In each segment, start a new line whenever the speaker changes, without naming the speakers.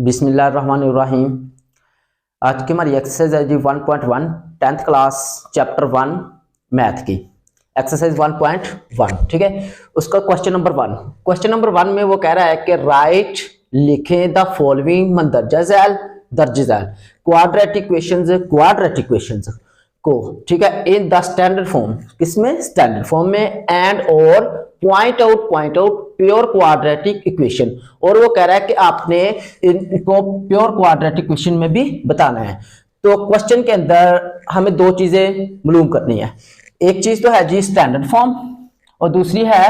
बिस्मिल्लाहिर्रहमानिर्रहीम। आज की हमारी एक्सरसाइज है जी 1.1 10th क्लास चैप्टर 1 मैथ की एक्सरसाइज 1.1। ठीक है, उसका क्वेश्चन नंबर वन में वो कह रहा है कि राइट लिखें द फॉलोइंग मंदरजा झैल दर्ज झैल क्वाड्रेटिक क्वेश्चंस को, ठीक है, इन द स्टैंडर्ड फॉर्म। किसमें? स्टैंडर्ड फॉर्म में। एंड और point out pure quadratic equation, और वो कह रहा है कि आपने इनको प्योर क्वाड्रेटिक इक्वेशन में भी बताना है। तो क्वेश्चन के अंदर हमें दो चीजें मालूम करनी है। एक चीज तो है जी स्टैंडर्ड फॉर्म और दूसरी है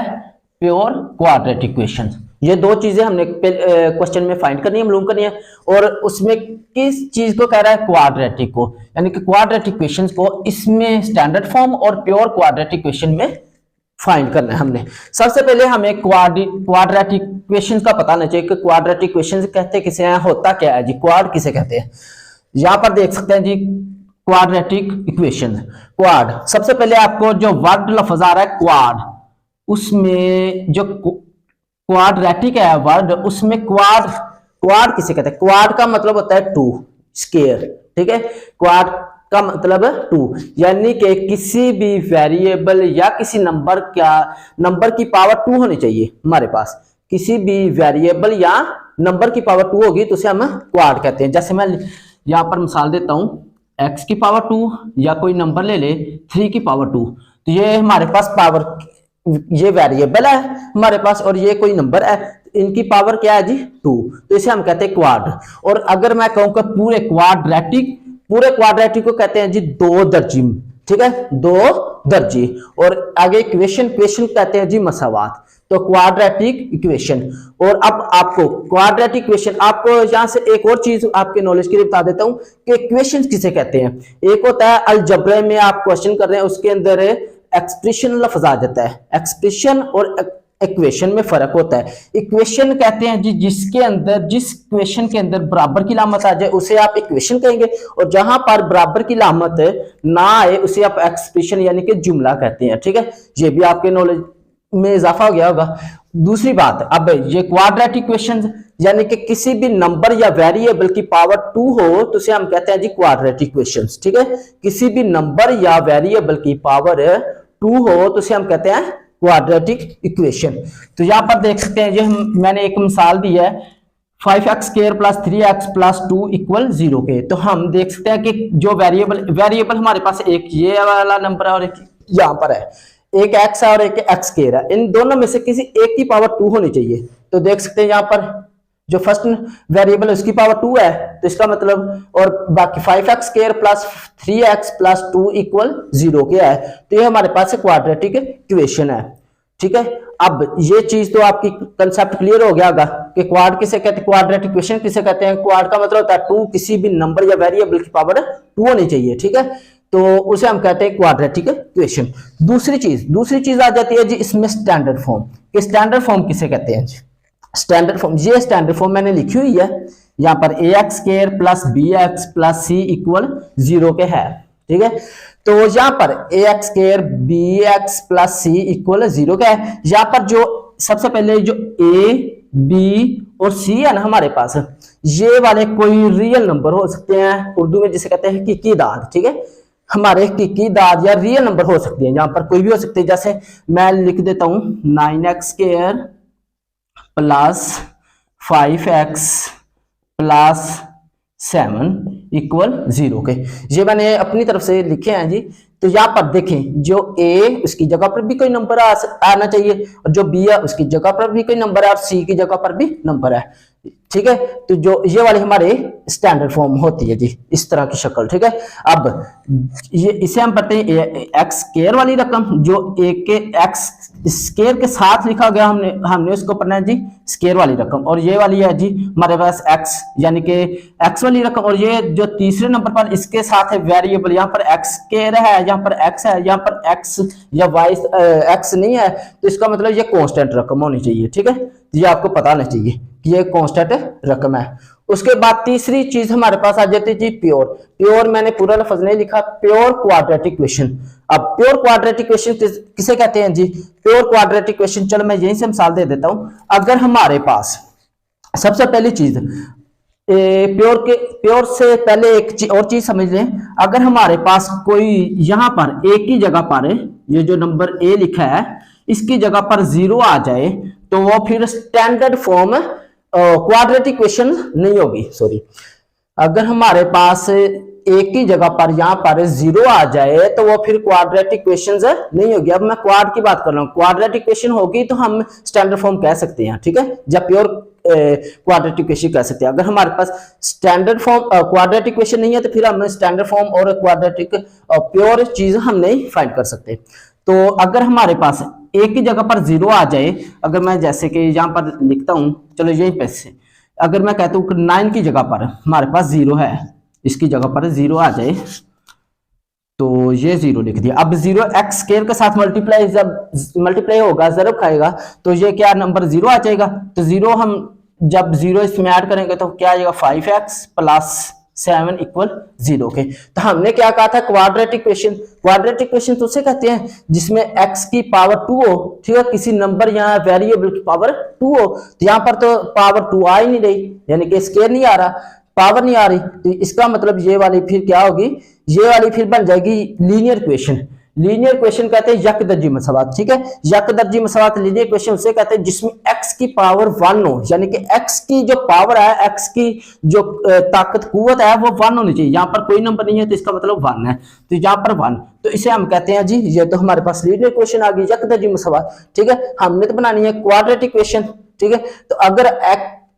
प्योर क्वाड्रेटिक इक्वेशन। ये दो चीजें हमने क्वेश्चन में फाइंड करनी है, मालूम करनी है। और उसमें किस चीज को कह रहा है? क्वाड्रेटिक को, यानी कि क्वाड्रेटिक इक्वेशंस को इसमें स्टैंडर्ड फॉर्म और प्योर क्वाड्रेटिक इक्वेशन में फाइंड करना है हमने। सबसे पहले हमें क्वाड्रेटिक इक्वेशंस का पता होना चाहिए कि क्वाड्रेटिक इक्वेशंस कहते किसे हैं, होता क्या है जी, क्वाड किसे कहते हैं। यहां पर देख सकते हैं जी क्वाड्रेटिक इक्वेशन। क्वाड, सबसे पहले आपको जो वर्ड लफ्ज आ रहा है क्वाड, उसमें जो क्वाड्रेटिक है वर्ड, उसमें क्वाड किसे कहते हैं? क्वाड का मतलब होता है टू स्क्वायर। ठीक है, क्वाड का मतलब है टू, यानी कि किसी भी वेरिएबल या किसी नंबर की पावर टू होनी चाहिए हमारे पास। किसी भी वेरिएबल या नंबर की पावर टू होगी तो उसे हम क्वाड कहते हैं। जैसे मैं यहां पर मिसाल देता हूं, x की पावर टू, या कोई नंबर ले ले 3 की पावर टू, तो ये हमारे पास पावर, ये वेरिएबल है हमारे पास और ये कोई नंबर है, इनकी पावर क्या है जी? 2, तो इसे हम कहते हैं क्वाड। और अगर मैं कहूं कि पूरे क्वाड्रेटिक को कहते हैं जी दो दर्जी। ठीक है, दो दर्जी। और आगे इक्वेशन कहते हैं जी मसावात। तो क्वाड्रेटिक इक्वेशन। और अब आपको क्वाड्रेटिक इक्वेशन, आपको यहां से एक और चीज आपके नॉलेज के लिए बता देता हूं कि इक्वेशन किसे कहते हैं। एक होता है अलजब्रे में आप क्वेश्चन कर रहे हैं, उसके अंदर एक्सप्रेशन लफ्ज आ जाता है। एक्सप्रेशन और इक्वेशन में फर्क होता है। इक्वेशन कहते हैं जी जिस इक्वेशन के अंदर बराबर की लामत आ जाए उसे आप इक्वेशन कहेंगे, और जहां पर बराबर की लामत ना आए उसे आप एक्सप्रेशन यानी कि जुमला कहते हैं। ठीक है, ये भी आपके नॉलेज में इजाफा हो गया होगा। दूसरी बात, अब ये क्वाड्रेटिक इक्वेशन यानी कि किसी भी नंबर या वेरिएबल की पावर 2 हो तो उसे हम कहते हैं जी क्वाड्रेटिक इक्वेशंस। ठीक है, किसी भी नंबर या वेरिएबल की पावर 2 हो तो उसे हम कहते हैं क्वाड्रेटिक इक्वेशन। तो यहां पर देख सकते हैं, जो मैंने एक मिसाल दी है 5x² + 3x + 2 = 0 के। तो हम देख सकते हैं कि जो वेरिएबल हमारे पास एक ये वाला नंबर है और एक यहां पर है, एक x है और एक x² है। इन दोनों में से किसी एक की पावर 2 होनी चाहिए। तो देख सकते हैं यहां पर जो फर्स्ट वेरिएबल है उसकी पावर 2 है, तो इसका मतलब, और बाकी 5x² + 3x + 2 = 0 क्या है, तो ये हमारे पास क्वाड्रेटिक इक्वेशन है। ठीक है, अब ये चीज तो आपकी कंसेप्ट क्लियर हो गया होगा कि क्वाड किसे कहते हैं, क्वाड्रेटिक इक्वेशन किसे कहते हैं। क्वाड का मतलब होता है 2, किसी भी नंबर या वेरिएबल की पावर 2 होनी चाहिए। ठीक है, तो उसे हम कहते हैं क्वाड्रेटिक इक्वेशन। दूसरी चीज आ जाती है जी इसमें स्टैंडर्ड फॉर्म। कि स्टैंडर्ड फॉर्म किसे कहते हैं जी? स्टैंडर्ड फॉर्म, ये स्टैंडर्ड फॉर्म मैंने लिखी हुई है यहां पर, ax² + bx + c = 0 के है। ठीक है, तो यहां पर ax² bx + c = 0 का है। यहां पर जो सबसे पहले जो a b और c है ना हमारे पास, ये वाले कोई रियल नंबर हो सकते हैं, उर्दू में जिसे कहते हैं हकीकी दाद। ठीक है, हमारे हकीकी दाद या रियल नंबर हो सकते हैं, यहां पर कोई भी हो सकते हैं। जैसे मैं लिख देता हूं 9x² + 5x + 7 = 0 के। ये मैंने अपनी तरफ से लिखे हैं जी। तो यहां पर देखें, जो a उसकी जगह पर भी कोई नंबर आना चाहिए, और जो b है उसकी जगह पर भी कोई नंबर है, और c की जगह पर भी नंबर है। ठीक है, तो जो ये वाले हमारे स्टैंडर्ड फॉर्म होती है जी, इस तरह की शक्ल। ठीक है, अब ये इसे हम पढ़ते हैं x² वाली रकम, जो a के x² के साथ लिखा गया, हमने उसको पढ़ना है जी स्क्वायर वाली रकम। और ये वाली है जी हमारे पास x यानी कि x वाली रकम, और ये जो तीसरे नंबर पर इसके साथ है वेरिएबल, यहाँ पर x² है, यहाँ पर x है, यहाँ पर x या y x नहीं है, तो इसका मतलब ये कांस्टेंट रकम होनी चाहिए। ठीक है, ये आपको पता होना चाहिए कि ये कांस्टेंट रकम है। उसके बाद तीसरी चीज हमारे पास आ जाती है जी प्योर मैंने पूरा लफ्ज नहीं लिखा, प्योर क्वाड्रेटिक इक्वेशन। अब प्योर क्वाड्रेटिक इक्वेशन किसे कहते हैं जी? प्योर क्वाड्रेटिक इक्वेशन, चलो मैं यहीं से मिसाल दे देता हूं। अगर हमारे पास सबसे पहली चीज प्योर से पहले एक और चीज समझ लें। अगर हमारे पास कोई यहां पर एक ही जगह पर ये जो नंबर ए लिखा है इसकी जगह पर 0 आ जाए तो वो फिर स्टैंडर्ड फॉर्म क्वाड्रेटिक इक्वेशन नहीं होगी। सॉरी, अगर हमारे पास एक ही जगह पर यहां पर 0 आ जाए तो वो फिर क्वाड्रेटिक इक्वेशंस नहीं होगी। अब मैं क्वाड की बात कर रहा हूं, क्वाड्रेटिक इक्वेशन होगी तो हम स्टैंडर्ड फॉर्म कह सकते हैं, ठीक है, या प्योर क्वाड्रेटिक इक्वेशन कह सकते हैं। अगर हमारे पास स्टैंडर्ड फॉर्म क्वाड्रेटिक इक्वेशन नहीं है तो फिर हम स्टैंडर्ड फॉर्म और क्वाड्रेटिक प्योर चीज हम नहीं फाइंड कर सकते। तो अगर हमारे पास एक ही जगह पर 0 आ जाए, अगर मैं जैसे कि यहां पर लिखता हूं, चलो यही पे से अगर मैं कहता हूं 9 की जगह पर हमारे पास 0 है, इसकी जगह पर 0 आ जाए तो ये 0 लिख दिया। अब 0 एक्स स्क्वायर के साथ मल्टीप्लाई जब मल्टीप्लाई होगा, ज़रूर खाएगा, तो ये क्या नंबर 0 आ जाएगा। तो 0 हम जब 0 इसमें ऐड करेंगे तो क्या आ जाएगा 5x प्लस 7 इक्वल 0 के। तो हमने क्या कहा था, क्वाड्रेटिक इक्वेशन। क्वाड्रेटिक इक्वेशन तो उसे कहते हैं जिसमें x की पावर 2 हो, ठीक है, किसी नंबर यहाँ वेरिएबल की पावर 2 हो। तो यहाँ पर तो पावर 2 आ ही नहीं रही, यानी कि स्क्वायर नहीं आ रहा, पावर नहीं आ रही। तो इसका मतलब ये वाली फिर क्या होगी, ये वाली फिर बन जाएगी लीनियर इक्वेशन। लीनियर इक्वेशन कहते हैं यकदर्जी मसावात, ठीक है। यकदर्जी मसावात लीनियर इक्वेशन उसे कहते हैं जिसमें x की पावर 1 हो, यानी कि x की जो पावर है, x की जो ताकत कुव्वत है वो 1 होनी चाहिए। यहाँ पर कोई नंबर नहीं है तो इसका मतलब 1 है, तो यहाँ पर 1, तो इसे हम कहते हैं जी ये तो हमारे पास लीनियर इक्वेशन आ गई, यकदर्जी मसावात, ठीक है। हमने तो बनानी है क्वाड्रेटिक इक्वेशन, ठीक है। तो अगर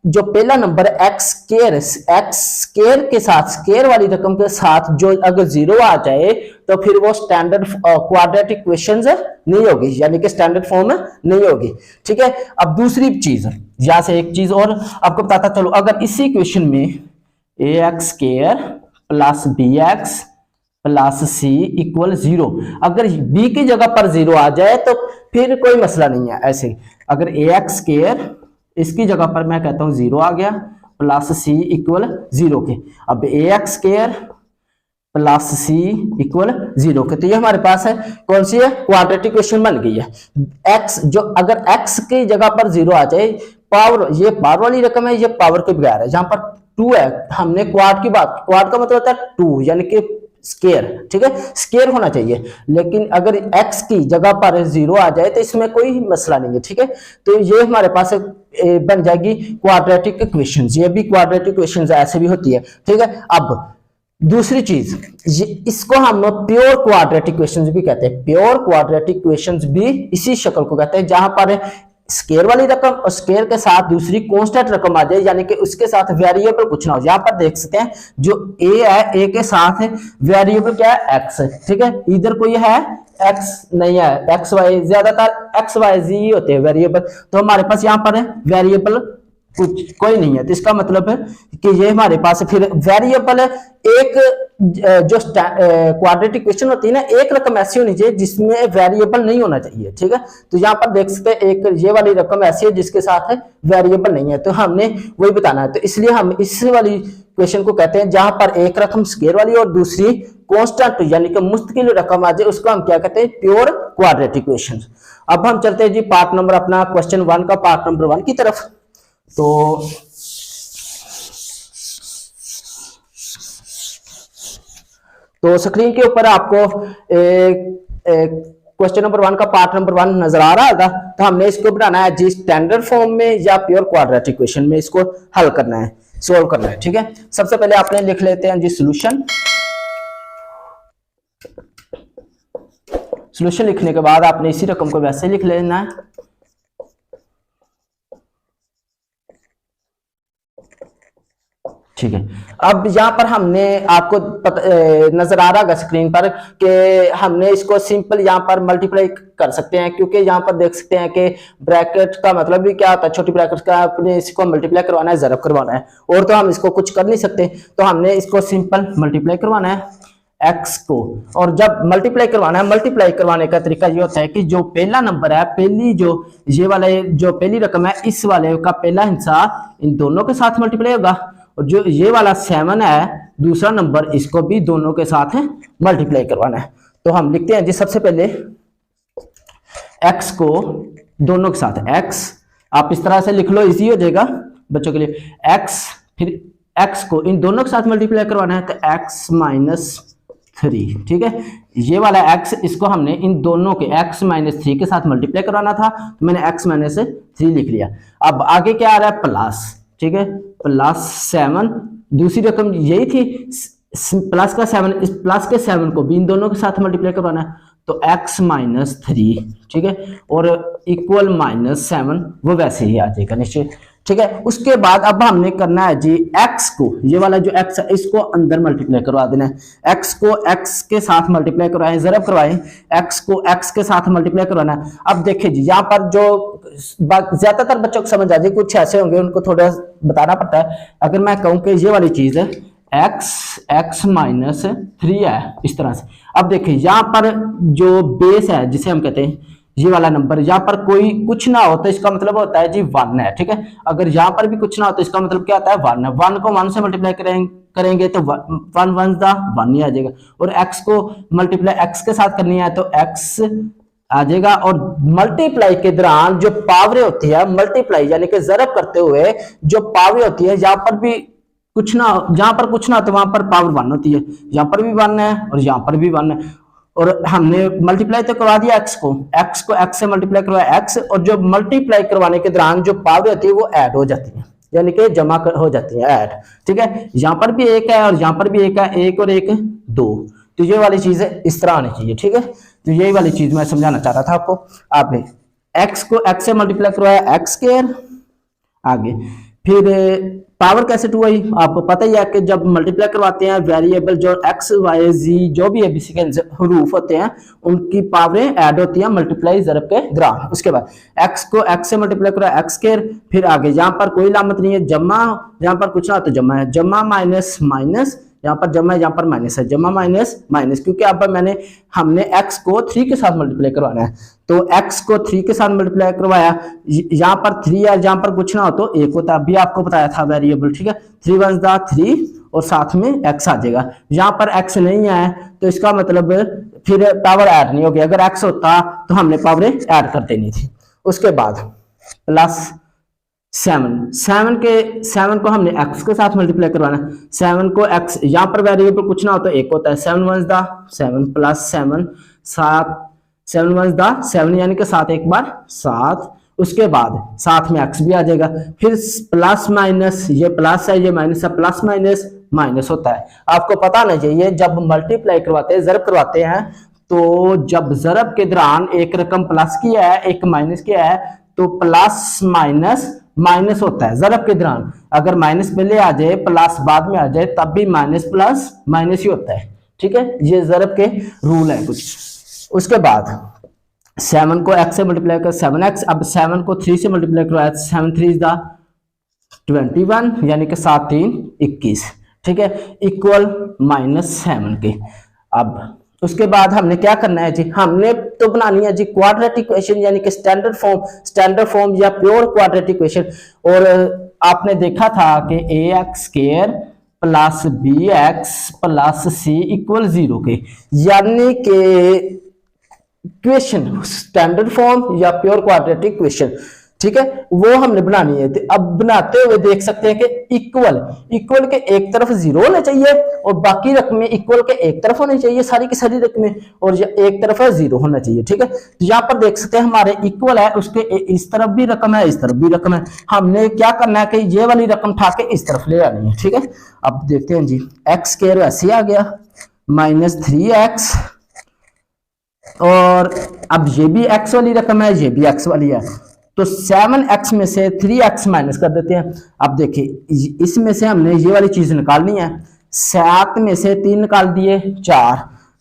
जो पहला नंबर एक्स स्क्वायर के साथ, स्क्वायर वाली रकम के साथ जो अगर 0 आ जाए तो फिर वो स्टैंडर्ड क्वाड्रेटिक इक्वेशंस नहीं होगी, यानी कि स्टैंडर्ड फॉर्म नहीं होगी, ठीक है। अब दूसरी चीज, यहां से एक चीज और आपको बताता चलो, अगर इसी इक्वेशन में ax square plus bx plus c equal 0, अगर b की जगह पर 0 आ जाए तो फिर कोई मसला नहीं है। ऐसे अगर ax स्क्वायर इसकी जगह पर मैं कहता हूं 0 आ गया प्लस c इक्वल 0 के, अब ax square plus c equal 0 के, तो ये हमारे पास है कौन सी है, क्वाड्रेटिक इक्वेशन बन गई है। x जो अगर x की जगह पर 0 आ जाए, पावर ये पावर वाली रकम है, ये पावर के बगैर है, जहां पर 2 है, हमने क्वाड की बात, क्वाड का मतलब होता है 2 यानी कि स्क्वायर, ठीक है, स्क्वायर होना चाहिए। लेकिन अगर x की जगह पर 0 आ जाए तो इसमें कोई मसला नहीं है, ठीक है। तो ये हमारे पास बन जाएगी क्वाड्रेटिक इक्वेशंस, ये भी क्वाड्रेटिक इक्वेशंस ऐसे भी होती है, ठीक है। अब दूसरी चीज, इसको हम प्योर क्वाड्रेटिक इक्वेशंस भी कहते हैं। प्योर क्वाड्रेटिक इक्वेशंस भी इसी शक्ल को कहते हैं जहां पर स्क्वायर वाली रकम और स्क्वायर के साथ दूसरी कांस्टेंट रकम आ जाए, यानी कि उसके साथ वेरिएबल कुछ ना हो। यहां पर देख सकते हैं जो a है, a के साथ वेरिएबल क्या है, x, ठीक है। इधर कोई है x नहीं है, x y, ज्यादातर x y z होते हैं वेरिएबल, तो हमारे पास यहाँ पर वेरिएबल कुछ कोई नहीं है। तो इसका मतलब है कि ये हमारे पास फिर वेरिएबल एक जो क्वाड्रेटिक इक्वेशन होती है ना, एक रकम ऐसी होनी चाहिए जिसमें वेरिएबल नहीं होना चाहिए, ठीक है। तो यहाँ पर देख सकते हैं एक ये वाली रकम ऐसी है जिसके साथ है वेरिएबल नहीं है, तो हमने वही बताना है। तो इसलिए हम इस वाली इक्वेशन को कहते हैं जहां पर एक रकम स्क्वायर वाली और दूसरी कांस्टेंट यानी कि मुस्तकिल रकम आ जाए, उसको हम क्या कहते हैं, प्योर क्वाड्रेटिक इक्वेशन। अब हम चलते हैं जी पार्ट नंबर अपना क्वेश्चन 1 का, पार्ट नंबर 1 की तरफ। तो स्क्रीन के ऊपर आपको क्वेश्चन नंबर 1 का पार्ट नंबर 1 नजर आ रहा होगा। तो हमने इसको बनाना है जी स्टैंडर्ड फॉर्म में या प्योर क्वाड्रेटिक इक्वेशन में, इसको हल करना है, सोल्व करना है, ठीक है। सबसे पहले आपने लिख लेते हैं जी सॉल्यूशन। सॉल्यूशन लिखने के बाद आपने इसी रकम को वैसे लिख लेना है। ठीक है, अब यहाँ पर हमने आपको नजर आ रहा है स्क्रीन पर कि हमने इसको सिंपल यहाँ पर मल्टीप्लाई कर सकते हैं, क्योंकि यहाँ पर देख सकते हैं कि ब्रैकेट का मतलब भी क्या होता है, छोटी ब्रैकेट का अपने इसको मल्टीप्लाई करवाना है, ज़रब करवाना है, और तो हम इसको कुछ कर नहीं सकते। तो हमने इसको सिंपल मल्टीप्लाई करवाना है x को, और जब मल्टीप्लाई करवाना है, मल्टीप्लाई करवाने का तरीका ये होता है कि जो पहला नंबर है, पहली जो ये वाले जो पहली रकम है, इस वाले का पहला हिस्सा इन दोनों के साथ मल्टीप्लाई होगा, और जो ये वाला 7 है दूसरा नंबर, इसको भी दोनों के साथ मल्टीप्लाई करवाना है। तो हम लिखते हैं जी सबसे पहले x को दोनों के साथ, x आप इस तरह से लिख लो, इजी हो जाएगा बच्चों के लिए, x फिर एक्स को इन दोनों के साथ मल्टीप्लाई करवाना है तो एक्स माइनस 3, ठीक है। ये वाला एक्स, इसको हमने इन दोनों के एक्स माइनस 3 के साथ मल्टीप्लाई करवाना था, तो मैंने एक्स माइनस 3 लिख लिया। अब आगे क्या आ रहा है, प्लस, ठीक है, प्लस 7, दूसरी रकम यही थी प्लस का 7, इस प्लस के 7 को भी इन दोनों के साथ मल्टीप्लाई करवाना है, तो x माइनस 3, ठीक है, और इक्वल माइनस 7, वो वैसे ही आ जाएगा निश्चित, ठीक है। उसके बाद अब हमने करना है जी x को, ये वाला जो x है इसको अंदर मल्टीप्लाई करवा देना है। x को x के साथ मल्टीप्लाई करवाएं, जरब करवाएं, x को x के साथ मल्टीप्लाई करवाना है। अब देखिए जी यहाँ पर जो ज्यादातर बच्चों को समझ आ जाए, कुछ ऐसे होंगे उनको थोड़ा बताना पड़ता है। अगर मैं कहूँ कि ये वाली चीज है x माइनस 3 है इस तरह से, अब देखिए यहाँ पर जो बेस है जिसे हम कहते हैं ये वाला नंबर, यहाँ पर कोई कुछ ना हो तो इसका मतलब होता है जी 1 है, ठीक है। अगर यहाँ पर भी कुछ ना हो तो इसका मतलब क्या होता है 1 है। 1 को 1 से मल्टीप्लाई करेंगे तो 1 1 दा 1 ही आ जाएगा, और x को मल्टीप्लाई x के साथ करनी है तो x आ जाएगा। और मल्टीप्लाई के दौरान जो पावरें होती है, मल्टीप्लाई यानी कि जरब करते हुए जो पावरें होती है, यहाँ पर भी कुछ ना, जहां पर कुछ ना तो वहां पर पावर 1 होती है, यहाँ पर भी 1 है और यहाँ पर भी 1 है। और हमने मल्टीप्लाई तो करवा दिया x को x से मल्टीप्लाई करवाया x, और जो मल्टीप्लाई करवाने के दौरान जो पावर होती है वो ऐड हो जाती है, यानी कि जमा हो जाती है, ऐड, ठीक है। यहाँ पर भी 1 है और यहाँ पर भी 1 है, 1 और 1 2, तो ये वाली चीज इस तरह आनी चाहिए, ठीक है। तो यही वाली चीज मैं समझाना चाह रहा था आपको। आपने x को x से मल्टीप्लाई करवाया x स्क्वायर, आगे फिर पावर कैसे 2 आई, आपको पता ही है कि जब मल्टीप्लाई करवाते हैं वेरिएबल जो x y z जो भी एबीसी के हरूफ होते हैं उनकी पावरें ऐड होती हैं मल्टीप्लाई जरब के दौरान। उसके बाद x को x से मल्टीप्लाई करा x स्क्वायर, फिर आगे यहाँ पर कोई लामत नहीं है, जमा, यहाँ पर कुछ ना तो जमा है, जमा माइनस माइनस, यहाँ पर जमा है, यहाँ पर माइनस है, जमा माइनस माइनस, क्योंकि अब हमने x को 3 के साथ मल्टीप्लाई करवाना है, तो x को 3 के साथ मल्टीप्लाई करवाया, यहाँ पर 3 है, यहाँ पर कुछ ना हो तो 1 होता, अभी आपको बताया था वेरिएबल, ठीक है। 3 1 दा 3 और साथ में x आ जाएगा। यहाँ पर x नहीं आया तो इसका मतलब फिर पावर ऐड नहीं होगी, अगर x होता तो हमने पावर ऐड कर देनी थी। उसके बाद प्लस 7 को हमने x के साथ मल्टीप्लाई करवाना है, 7 को x, यहाँ पर वेरिएबल कुछ ना हो तो 1 होता है, 7 1 दा 7 प्लस 7 7 7 1 दा 7 यानी कि 7 एक बार 7, उसके बाद साथ में x भी आ जाएगा, फिर प्लस माइनस, ये प्लस है ये माइनस है, प्लस माइनस माइनस होता है। आपको पता होना चाहिए जब मल्टीप्लाई करवाते हैं, जरब करवाते हैं, तो जब जरब के दौरान एक रकम प्लस की है एक माइनस किया है तो प्लस माइनस माइनस होता है जरब के दौरान। अगर माइनस पहले आ जाए प्लस बाद में आ जाए तब भी माइनस प्लस माइनस ही होता है, ठीक है। ये जरब के रूल है कुछ। उसके बाद 7 को x से मल्टीप्लाई कर 7x, अब 7 को 3 से मल्टीप्लाई करवाया, 7 3 दा 21 यानी कि 7 3 21, ठीक है, इक्वल -7 के। अब उसके बाद हमने क्या करना है जी, हमने तो बनानी है जी क्वाड्रेटिक इक्वेशन यानी कि स्टैंडर्ड फॉर्म या प्योर क्वाड्रेटिक इक्वेशन। और आपने देखा था कि ax square plus bx plus c equal 0 के, यानी कि इक्वेशन स्टैंडर्ड फॉर्म या प्योर क्वाड्रेटिक इक्वेशन, ठीक है, वो हमने बनानी है। तो अब बनाते हुए देख सकते हैं कि इक्वल के एक तरफ 0 होना चाहिए और बाकी रकमें इक्वल के एक तरफ होनी चाहिए, सारी की सारी रकमें, और एक तरफ 0 होना चाहिए, ठीक है। तो यहाँ पर देख सकते हैं हमारे इक्वल है, उसके इस तरफ भी रकम है इस तरफ भी रकम है, हमने क्या करना है कि ये वाली रकम उठा के इस तरफ ले आनी है, ठीक है। अब देखते हैं जी x स्क्वायर ऐसे आ गया -3x, और अब ये भी x वाली रकम है ये भी x वाली है, तो 7x में से 3x माइनस कर देते हैं। अब देखिए इसमें से हमने ये वाली चीज निकालनी है, 7 में से 3 निकाल दिए 4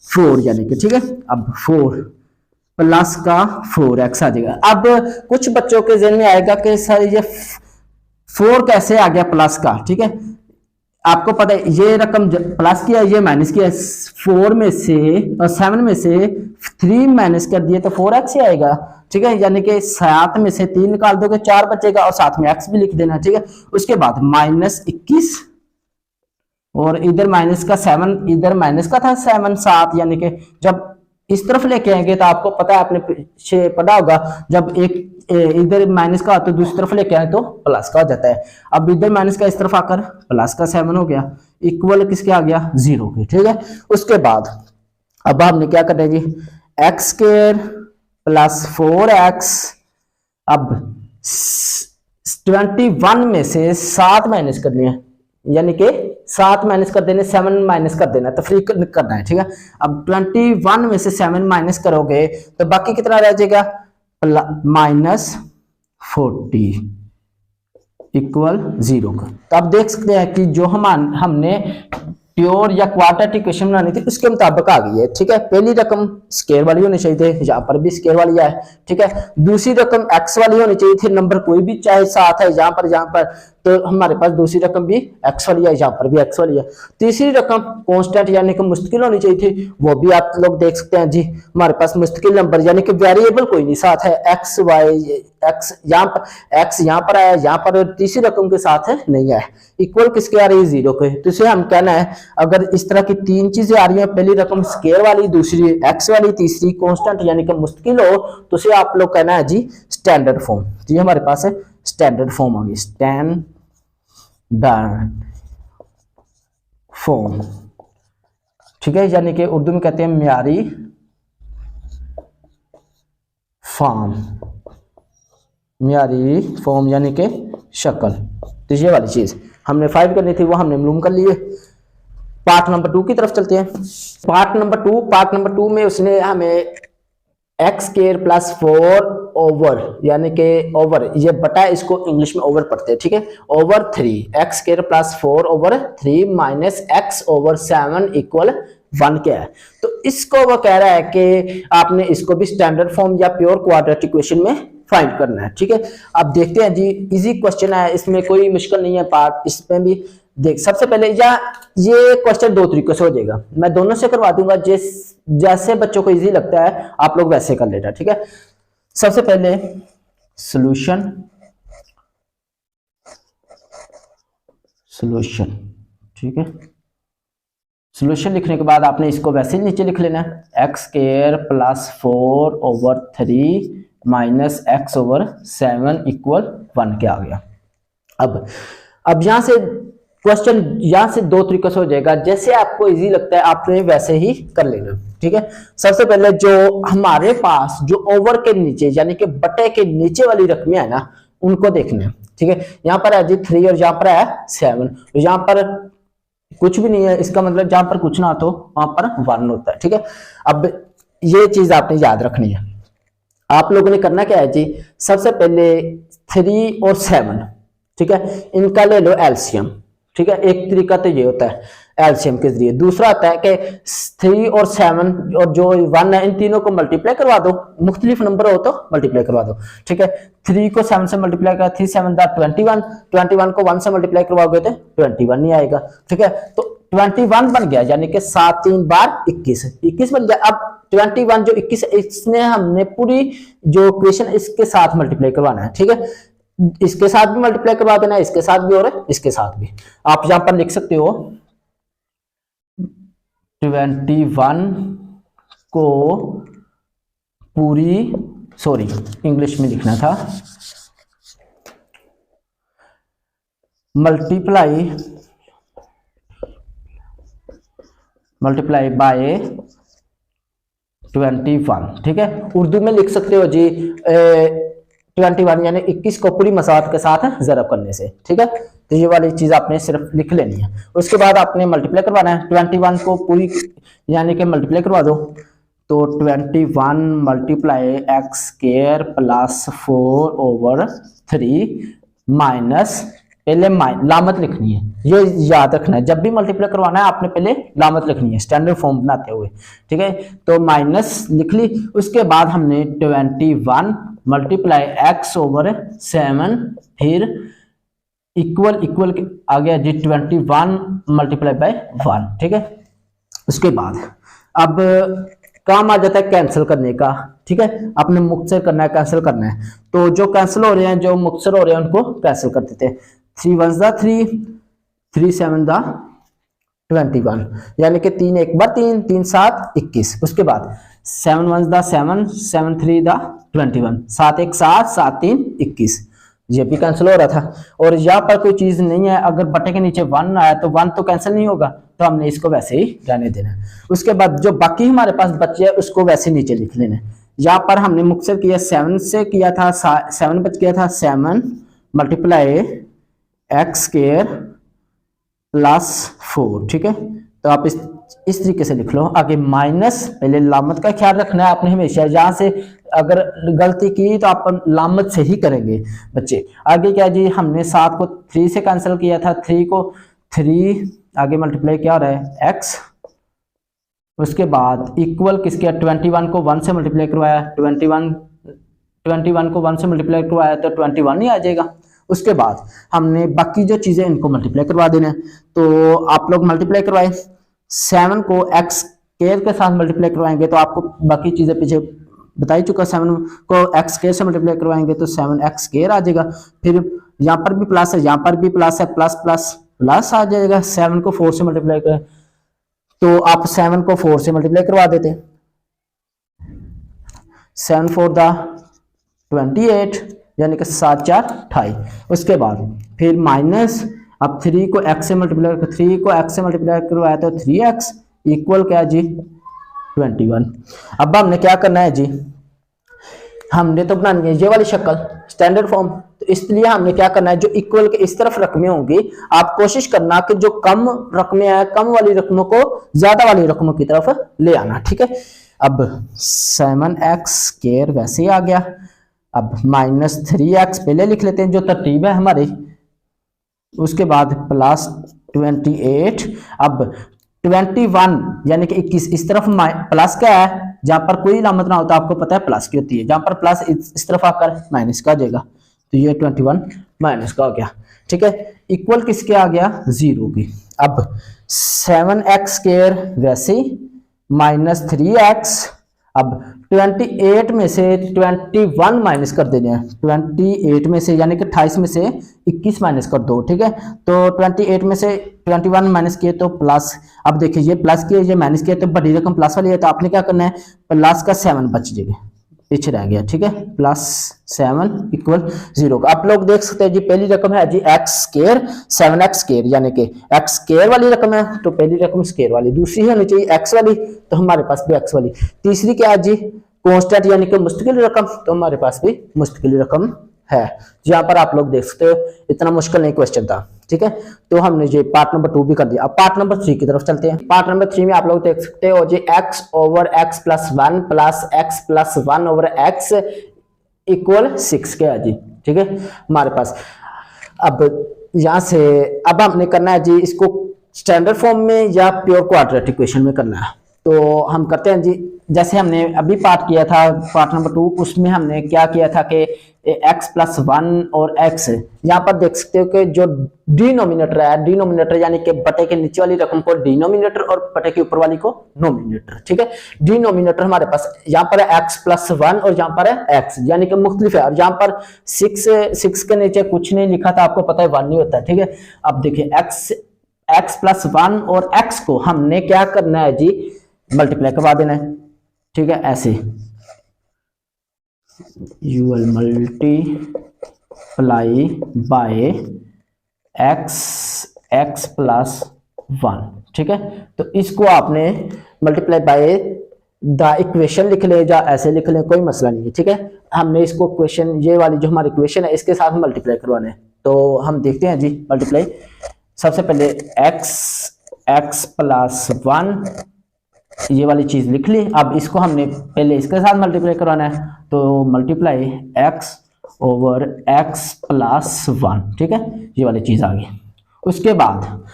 4 यानी कि, ठीक है। अब 4 प्लस का 4x आ जाएगा। अब कुछ बच्चों के जहन में आएगा कि सर ये 4 कैसे आ गया प्लस का, ठीक है। आपको पता है ये रकम प्लस किया ये माइनस किया, 4 में से और 7 में से 3 माइनस कर दिए तो 4x ही आएगा, ठीक है। यानी कि 7 में से 3 निकाल दोगे 4 बचेगा और साथ में x भी लिख देना, ठीक है। उसके बाद -21 और इधर माइनस का 7, इधर माइनस का था 7 7, यानी कि जब इस तरफ लेके आएंगे तो आपको पता है, आपने पीछे पढ़ा होगा, जब एक इधर माइनस का तो दूसरी तरफ लेके आए तो प्लस का हो जाता है। अब इधर माइनस का इस तरफ आकर प्लस का 7 हो गया, इक्वल किसके आ गया 0 के, ठीक है। उसके बाद अब आपने क्या करना है जी, एक्स स्क्वायर प्लस 4x, अब 21 में से 7 माइनस करनी है, यानी कि 7 माइनस कर देने, 7 माइनस कर देना, तो फ्री करना है, ठीक है। अब 21 में से 7 माइनस करोगे तो बाकी कितना रह जाएगा, -40 इक्वल 0 का। तो आप देख सकते हैं कि जो हमने प्योर या क्वाड्रेटिक इक्वेशन बनानी थी उसके मुताबिक आ गई है, ठीक है। पहली रकम स्क्वायर वाली होनी चाहिए थी, यहाँ पर भी स्क्वायर वाली है, ठीक है। दूसरी रकम एक्स वाली होनी चाहिए थी, नंबर कोई भी चाहे साथ है यहाँ पर, तो हमारे पास दूसरी रकम भी एक्स वाली है, यहाँ पर भी एक्स वाली है। तीसरी रकम कांस्टेंट यानी कि मुस्तकिल होनी चाहिए थी, वो भी आप लोग देख सकते हैं जी, हमारे पास मुस्तकिल नंबर यानी कि वेरिएबल कोई नहीं साथ है, एक्स वाई, एक्स यहाँ पर आया, यहाँ पर तीसरी रकम के साथ है नहीं है, इक्वल किसके आ रही है 0 के। तो इसे हम कहना है, अगर इस तरह की 3 चीजें आ रही हैं, पहली रकम स्क्वायर वाली, दूसरी एक्स वाली, तीसरी कांस्टेंट यानी कि मुस्तकिल हो, तो उसे आप लोग कहना है जी स्टैंडर्ड फॉर्म। तो ये हमारे पास है स्टैंडर्ड फॉर्म आ गई, स्टैंडर्ड फॉर्म, ठीक है। यानी कि उर्दू में कहते हैं म्यारी फॉर्म, म्यारी फॉर्म यानी कि शक्ल। तो ये वाली चीज हमने फाइंड करनी थी, वो हमने मालूम कर लिए। पार्ट नंबर 2 की तरफ चलते हैं। पार्ट नंबर टू में उसने हमें एक्स स्क्वायर प्लस 4 ओवर, यानी कि ओवर, ये बटा, इसको इंग्लिश में ओवर पढ़ते हैं, ठीक है, over 3, x square plus 4 over 3 minus x over 7 equal 1 क्या है। तो इसको वो कह रहा है कि आपने इसको भी स्टैंडर्ड फॉर्म या प्योर क्वाड्रेटिक इक्वेशन में फाइंड करना है, ठीक है। अब देखते हैं जी, इजी क्वेश्चन है, इसमें कोई मुश्किल नहीं है पार्ट, इसमें भी देख। सबसे पहले ये क्वेश्चन 2 तरीकों से हो जाएगा, मैं दोनों से करवा दूंगा, जैसे बच्चों को इजी लगता है आप लोग वैसे कर लेना, ठीक है। सबसे पहले सॉल्यूशन, ठीक है। सॉल्यूशन लिखने के बाद आपने इसको वैसे ही नीचे लिख लेना है, x square plus 4 over 3 minus x over 7 equal 1 के आ गया। अब यहां से क्वेश्चन यहां से 2 तरीकों से हो जाएगा, जैसे आपको इजी लगता है आपने वैसे ही कर लेना, ठीक है। सबसे पहले जो हमारे पास जो ओवर के नीचे यानी कि बटे के नीचे वाली रकमें है ना, उनको देखना है, ठीक है। यहाँ पर है जी 3 और यहाँ पर है 7, तो यहाँ पर कुछ भी नहीं है, इसका मतलब जहां पर कुछ ना तो वहां पर 1 होता है, ठीक है। अब ये चीज आपने याद रखनी है। आप लोगों ने करना क्या है जी, सबसे पहले 3 और 7, ठीक है, इनका ले लो एलसीएम, ठीक है। एक तरीका तो ये होता है एलसीएम के जरिए, दूसरा होता है कि 3 और 7 और जो 1 है, इन तीनों को मल्टीप्लाई करवा दो, मुख्तलिफ नंबर हो तो मल्टीप्लाई करवा दो, ठीक है। 3 को 7 से मल्टीप्लाई करा, 3 7 21 को 1 से मल्टीप्लाई करवाओगे तो 21 नहीं आएगा, ठीक है। तो 21 बन गया, यानी कि 7 3 बार 21 बन गया। अब 21 जो 21 इसने हमने पूरी जो इक्वेशन इसके साथ मल्टीप्लाई करवाना है, ठीक है। इसके साथ भी मल्टीप्लाई करवा देना, इसके साथ भी और इसके साथ भी। आप यहां पर लिख सकते हो 21 को पूरी, सॉरी इंग्लिश में लिखना था, मल्टीप्लाई बाय 21, ठीक है। उर्दू में लिख सकते हो जी 21 यानी 21 को पूरी मसावत के साथ ज़रब करने से, ठीक है। तो ये वाली चीज आपने सिर्फ लिख लेनी है। उसके बाद आपने मल्टीप्लाई करवाना है, 21 को पूरी यानी कि मल्टीप्लाई करवा दो, तो 21 multiply x square plus 4 over 3 minus, पहले लामत लिखनी है, ये याद रखना है, जब भी मल्टीप्लाई करवाना है आपने पहले लामत लिखनी है स्टैंडर्ड फॉर्म बनाते हुए, ठीक है। तो माइनस लिख ली, उसके बाद हमने 21 मल्टीप्लाई एक्स ओवर 7 फिर इक्वल आ गया जी 21 मल्टीप्लाई बाय 1, ठीक है। उसके बाद अब काम आ जाता है कैंसिल करने का, ठीक है। आपने मुख्तसर करना है, कैंसिल करना है, तो जो कैंसिल हो रहे हैं, जो मुख्तसर हो रहे हैं उनको कैंसिल कर देते हैं। 3 1 3, 3 7 21, यानी कि 3 1 बार 3, 3 7 21। उसके बाद 7 1 दा 7, 7 3 दा 21, 7 1 7, 7 3 21, ये भी कैंसिल हो रहा था। और यहाँ पर कोई चीज नहीं है, अगर बटे के नीचे 1 आया तो 1 तो कैंसिल नहीं होगा, तो हमने इसको वैसे ही रहने देना है। उसके बाद जो बाकी हमारे पास बचे है उसको वैसे नीचे लिख लेना है। यहाँ पर हमने मुक्सर किया 7 से किया था, 7 बच गया था, 7 मल्टीप्लाई एक्स स्क्वायर प्लस 4, ठीक है। तो आप इस तरीके से लिख लो। आगे माइनस, पहले लामत का ख्याल रखना है आपने हमेशा, जहां से अगर गलती की तो आप लामत से ही करेंगे बच्चे। आगे क्या जी, हमने 7 को 3 से कैंसिल किया था, 3 को 3 आगे मल्टीप्लाई क्या हो रहा है एक्स, उसके बाद इक्वल किसके 21 को 1 से मल्टीप्लाई करवाया, 21 को 1 से मल्टीप्लाई करवाया तो 21 ही आ जाएगा। उसके बाद हमने बाकी जो चीजें इनको मल्टीप्लाई करवा देना है, तो आप लोग मल्टीप्लाई करवाए। 7 को एक्स स्क्वायर के साथ मल्टीप्लाई करवाएंगे तो आपको बाकी चीजें पीछे बता ही चुका, 7 को एक्स स्क्वायर से मल्टीप्लाई करवाएंगे तो 7 एक्स स्क्वायर आ जाएगा। फिर यहाँ पर भी प्लस है, यहाँ पर भी प्लस है, प्लस प्लस प्लस आ जाएगा। 7 को 4 से मल्टीप्लाई करें तो आप 7 को 4 से मल्टीप्लाई करवा देते, 7 4 दा 28, यानी कि 7 4 28। उसके बाद फिर माइनस, अब 3 को x से मल्टीप्लाई, 3 को x से मल्टीप्लाई करवाया तो 3x इक्वल क्या जी 21। अब हमने क्या करना है जी, हमने तो बनानी है ये वाली शक्ल स्टैंडर्ड फॉर्म, तो इसलिए हमने क्या करना है, जो इक्वल के इस तरफ रकमें होंगी आप कोशिश करना कि जो कम रकमें हैं कम वाली रकमों को ज्यादा वाली रकमों की तरफ ले आना, ठीक है। अब 7x स्क्वायर वैसे ही आ गया। अब माइनस 3x पहले लिख लेते हैं जो तरतीब है हमारी, उसके बाद प्लस 28। अब 21 यानी कि 21 इस तरफ प्लस क्या है, जहां पर कोई अलामत ना होता आपको पता है प्लस की होती है, जहां पर प्लस इस तरफ आकर माइनस का आ जाएगा, तो ये 21 माइनस का हो गया, ठीक है। इक्वल किसके आ गया 0 की। अब 7x स्क्वायर वैसे माइनस 3x, अब 28 में से 21 माइनस कर देने हैं, 28 में से यानी कि 28 में से 21 माइनस कर दो, ठीक है। तो 28 में से 21 माइनस किए तो प्लस, अब देखिए ये प्लस किए ये माइनस किए तो बड़ी रकम प्लस वाली है, तो आपने क्या करना है प्लस का 7 बच जाएगा, पीछे रह गया, ठीक है। Plus 7 equal 0। आप लोग देख सकते हैं जी पहली रकम है जी एक्स स्क्वायर 7x स्क्वायर, यानी कि एक्स स्क्वायर वाली रकम है तो पहली रकम स्क्वायर वाली, दूसरी होनी चाहिए एक्स वाली तो हमारे पास भी एक्स वाली, तीसरी क्या है जी कांस्टेंट यानी कि मुस्तकिल रकम, तो हमारे पास भी मुस्तकिल रकम है। यहाँ पर आप लोग देख सकते हो इतना मुश्किल नहीं क्वेश्चन था, ठीक है। तो हमने ये पार्ट नंबर 2 भी कर दिया। अब पार्ट नंबर 3 की तरफ चलते हैं। पार्ट नंबर 3 में आप लोग देख सकते हो जी x over x plus 1 plus x plus 1 over x equal 6 के है जी, ठीक है हमारे पास। अब यहां से अब हमने करना है जी इसको स्टैंडर्ड फॉर्म में या प्योर क्वाड्रेटिक इक्वेशन में करना है, तो हम करते हैं जी जैसे हमने अभी पार्ट किया था पार्ट नंबर 2, उसमें हमने क्या किया था कि x प्लस 1 और x, यहाँ पर देख सकते हो कि जो डिनोमिनेटर है, डिनोमिनेटर यानी कि बटे के नीचे वाली रकम को डिनोमिनेटर और बटे के ऊपर वाली को नोमिनेटर, ठीक है। डिनोमिनेटर हमारे पास यहाँ पर है x प्लस 1 और यहाँ पर है x यानी कि मुख्तलिफ है, और यहाँ पर 6 के नीचे कुछ नहीं लिखा था, आपको पता है 1 नहीं होता है, ठीक है। अब देखिए x प्लस 1 और x को हमने क्या करना है जी मल्टीप्लाई करवा देना है, ठीक है। ऐसे you will multiply by x plus 1, ठीक है। तो इसको आपने मल्टीप्लाई बाय द इक्वेशन लिख ले या ऐसे लिख ले, कोई मसला नहीं है, ठीक है। हमने इसको क्वेश्चन ये वाली जो हमारी इक्वेशन है इसके साथ मल्टीप्लाई करवाना है, तो हम देखते हैं जी मल्टीप्लाई। सबसे पहले x प्लस 1 ये वाली चीज लिख ली। अब इसको हमने पहले इसके साथ मल्टीप्लाई करवाना है, तो multiply x over x plus 1, ठीक है ये वाली चीज आ गई। उसके बाद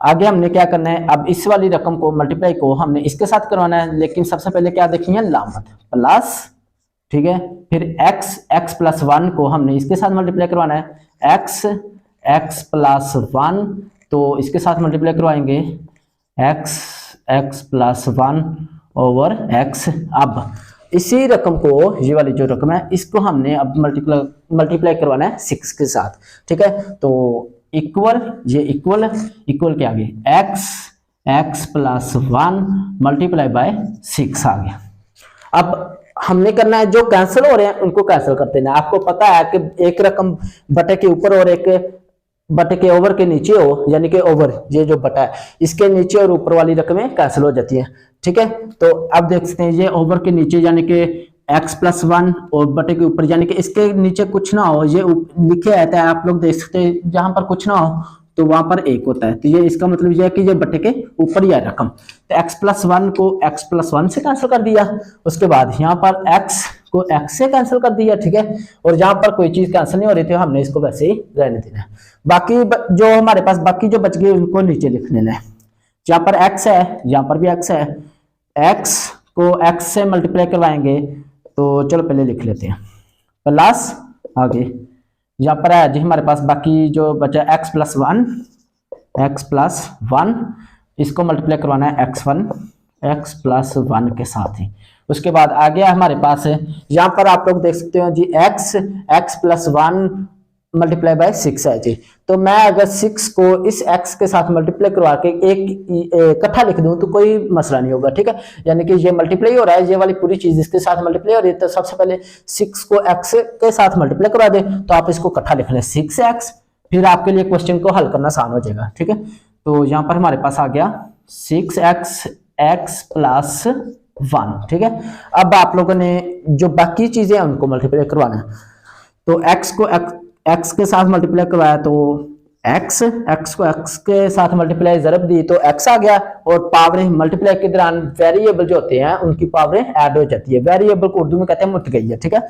आगे हमने क्या करना है, अब इस वाली रकम को मल्टीप्लाई को हमने इसके साथ करवाना है, लेकिन सबसे पहले क्या देखेंगे लामत प्लस, ठीक है। फिर x प्लस 1 को हमने इसके साथ मल्टीप्लाई करवाना है, x प्लस 1 तो इसके साथ मल्टीप्लाई करवाएंगे x प्लस 1 ओवर x। अब इसी रकम को ये वाली जो रकम है इसको हमने अब मल्टीप्लाई करवाना है 6 के साथ, ठीक है। तो इक्वल ये इक्वल के आगे x प्लस 1 मल्टीप्लाई बाय 6 आ गया। अब हमने करना है जो कैंसिल हो रहे हैं उनको कैंसिल कर देना। आपको पता है कि एक रकम बटे के ऊपर और एक बटे के ओवर के नीचे हो, यानी कि ओवर ये जो बटा है इसके नीचे और ऊपर वाली रकमें कैंसिल हो जाती हैं, ठीक है। तो अब देख सकते हैं ये ओवर के नीचे यानी कि x+1 और बटे के ऊपर यानी कि इसके नीचे कुछ ना हो, ये लिखे रहता है, आप लोग देख सकते हैं जहां पर कुछ ना हो तो वहां पर 1 होता है, तो ये इसका मतलब ये है कि ये बटे के ऊपर ही है रकम। तो x+1 को x+1 से कैंसिल कर दिया, उसके बाद यहाँ पर x को x से कैंसिल कर दिया, ठीक है। और जहां पर कोई चीज कैंसिल नहीं हो रही थी हमने इसको वैसे ही रहने देना है। बाकी जो हमारे पास बाकी जो बच गए उनको नीचे लिख लेना है। जहां पर x है यहाँ पर भी x है, x को x से मल्टीप्लाई करवाएंगे तो चलो पहले लिख लेते हैं, प्लस आगे यहाँ पर है जी हमारे पास बाकी जो बचा x+1, इसको मल्टीप्लाई करवाना है x+1 के साथ ही। उसके बाद आ गया हमारे पास यहाँ पर आप लोग देख सकते हो जी x+1 मल्टीप्लाई बाय 6 है जी। तो मैं अगर 6 को इस x के साथ मल्टीप्लाई करवा के एक इकट्ठा लिख दूं तो कोई मसला नहीं होगा, ठीक है। यानी कि ये मल्टीप्लाई हो रहा है, ये वाली पूरी चीज इसके साथ मल्टीप्लाई हो रही है, तो सबसे पहले 6 को x के साथ मल्टीप्लाई करवा दे तो आप इसको इकट्ठा लिख लें 6x, फिर आपके लिए क्वेश्चन को हल करना आसान हो जाएगा, ठीक है। तो यहाँ पर हमारे पास आ गया 6x x+1, ठीक है। अब आप लोगों ने जो बाकी चीजें हैं उनको मल्टीप्लाई करवाना है, तो x को x के साथ मल्टीप्लाई करवाया तो x को x के साथ मल्टीप्लाई जरब दी तो x आ गया, और पावरें मल्टीप्लाई के दौरान वेरिएबल जो होते हैं उनकी पावरें ऐड हो जाती है। वेरिएबल को उर्दू में कहते हैं मुतगैय्यर, ठीक है।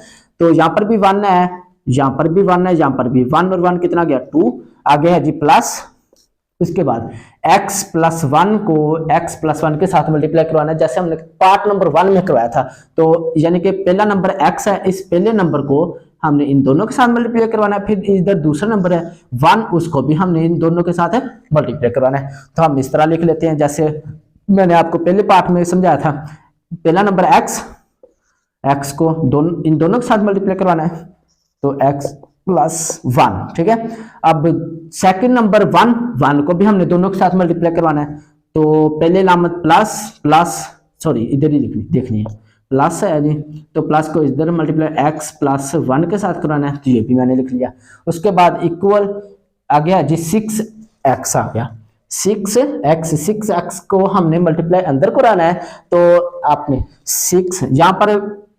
तो यहाँ पर भी 1 है, यहाँ पर भी 1 है, यहाँ पर भी 1 और 1 कितना गया 2, आगे है जी प्लस। उसके बाद x+1 को x+1 के साथ मल्टीप्लाई करवाना है, जैसे हमने पार्ट नंबर 1 में करवाया था। तो यानी कि पहला नंबर x है, इस पहले नंबर को हमने इन दोनों के साथ मल्टीप्लाई करवाना है, फिर इधर दूसरा नंबर है 1, उसको भी हमने इन दोनों के साथ मल्टीप्लाई करवाना है। तो हम इस तरह लिख लेते हैं जैसे मैंने आपको पहले पार्ट में समझाया था, पहला नंबर x को इन दोनों के साथ मल्टीप्लाई करवाना है तो x+1, ठीक है। अब सेकंड नंबर 1 को भी हमने दोनों के साथ मल्टीप्लाई करवाना है, तो पहले लामत प्लस सॉरी इधर ही देखनी है प्लस है जी, तो प्लस को इधर मल्टीप्लाई x+1 के साथ करवाना है, तो ये भी मैंने लिख लिया। उसके बाद इक्वल आ गया जी 6x आ गया, 6x को हमने मल्टीप्लाई अंदर कराना है, तो आपने 6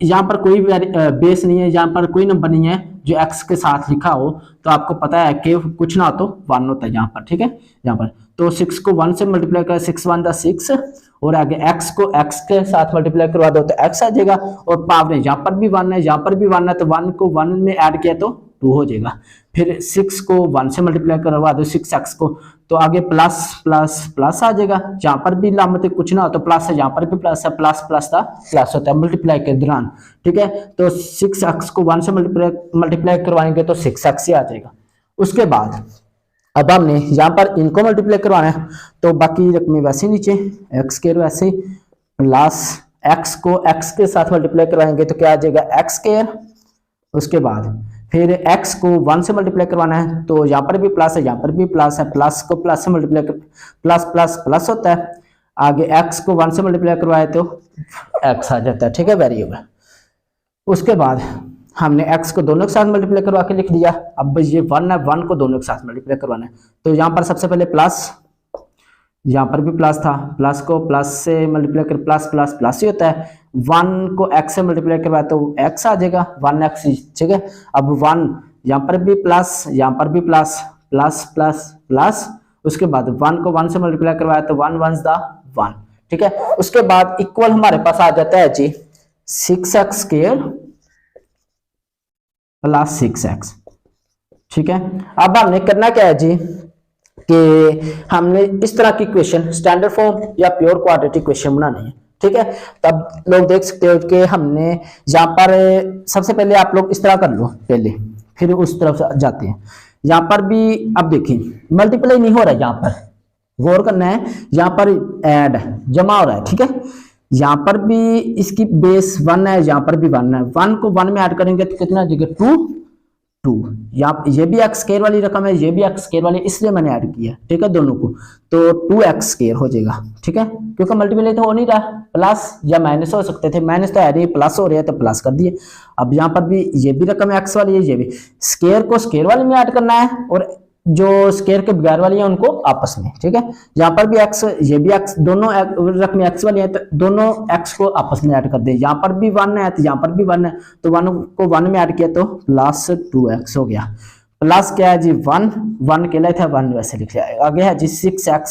यहाँ पर कोई बेस नहीं है, यहाँ पर कोई नंबर नहीं है जो x के साथ लिखा हो, तो आपको पता है कि कुछ ना तो 1 होता है यहाँ पर, ठीक है। यहाँ पर तो 6 को 1 से मल्टीप्लाई कर 6 1 6, और आगे x को x के साथ मल्टीप्लाई करवा दो तो x आ जाएगा, और पावर यहाँ पर भी 1 है, यहाँ पर भी 1 है, तो 1 को 1 में ऐड किया तो 2 हो जाएगा। फिर 6 को 1 से मल्टीप्लाई करवा दो 6x को, तो आगे प्लस प्लस प्लस आ जाएगा, जहां पर भी लामत कुछ ना हो तो प्लस है, जहां पर भी प्लस है, प्लस प्लस का प्लस होता है मल्टीप्लाई के दौरान, ठीक है। तो 6x को 1 से मल्टीप्लाई करवाएंगे तो 6x ही आ जाएगा। उसके बाद अब हमने यहाँ पर इनको मल्टीप्लाई करवाना है, तो बाकी रकमें वैसे नीचे x के वैसे ही, प्लस x को x के साथ मल्टीप्लाई करवाएंगे तो क्या आ जाएगा x²। उसके बाद फिर x को 1 से मल्टीप्लाई करवाना है, तो यहाँ पर भी प्लस है, यहाँ पर भी प्लस है, प्लस को प्लस से मल्टीप्लाई प्लस प्लस प्लस होता है, आगे x को 1 से मल्टीप्लाई करवाए तो x आ जाता है, ठीक है, वेरिएबल। उसके बाद हमने x को दोनों के साथ मल्टीप्लाई करवा के लिख दिया। अब ये 1 है, 1 को दोनों के साथ मल्टीप्लाई करवाना है, तो यहाँ पर सबसे पहले प्लस, यहाँ पर भी प्लस था, प्लस को प्लस से मल्टीप्लाई कर प्लस प्लस प्लस ही होता है, 1 को x से मल्टीप्लाई करवाए तो x आ जाएगा 1x, ठीक है। अब 1 यहाँ पर भी प्लस, यहाँ पर भी प्लस, प्लस प्लस प्लस, उसके बाद 1 को 1 से मल्टीप्लाई करवाया तो 1 1 दा 1, ठीक है। उसके बाद इक्वल हमारे पास आ जाता है जी 6x² प्लस 6x, ठीक है। अब हमने करना क्या है जी कि हमने इस तरह की इक्वेशन स्टैंडर्ड फॉर्म या प्योर क्वाड्रेटिक इक्वेशन बनानी है, ठीक है। तब लोग देख सकते हो कि हमने यहाँ पर सबसे पहले आप लोग इस तरह कर लो पहले, फिर उस तरफ जाते हैं। यहाँ पर भी अब देखिए मल्टीप्लाई नहीं हो रहा है, यहाँ पर गौर करना है, यहाँ पर ऐड जमा हो रहा है, ठीक है। यहाँ पर भी इसकी बेस 1 है, यहाँ पर भी 1 है, 1 को 1 में ऐड करेंगे तो कितना आ जाएगा 2, 2। यहाँ ये भी एक्स स्क्वायर वाली रकम है, ये भी एक्स स्क्वायर वाली, इसलिए मैंने ऐड किया, ठीक है, दोनों को। तो 2x स्क्वायर हो जाएगा, ठीक है, क्योंकि मल्टीप्लाई तो हो नहीं रहा, प्लस या माइनस हो सकते थे, माइनस तो है नहीं, प्लस हो रहा है तो प्लस कर दिए। अब यहाँ पर भी ये भी रकम है एक्स वाली है, ये भी स्क्वायर को स्क्वायर वाले में ऐड करना है और जो स्क्वायर के बगैर वाली है उनको आपस में, ठीक है। यहाँ पर भी एक्स, ये भी एक्स, दोनों रकम एक्स वाली है तो दोनों एक्स को आपस में ऐड कर दे। यहाँ पर भी 1 है तो यहाँ पर भी 1 है, तो 1 को 1 में ऐड किया तो प्लस 2x हो गया। प्लस क्या है जी 1 के लिए था 1 वैसे लिख लिया। आगे है जी 6x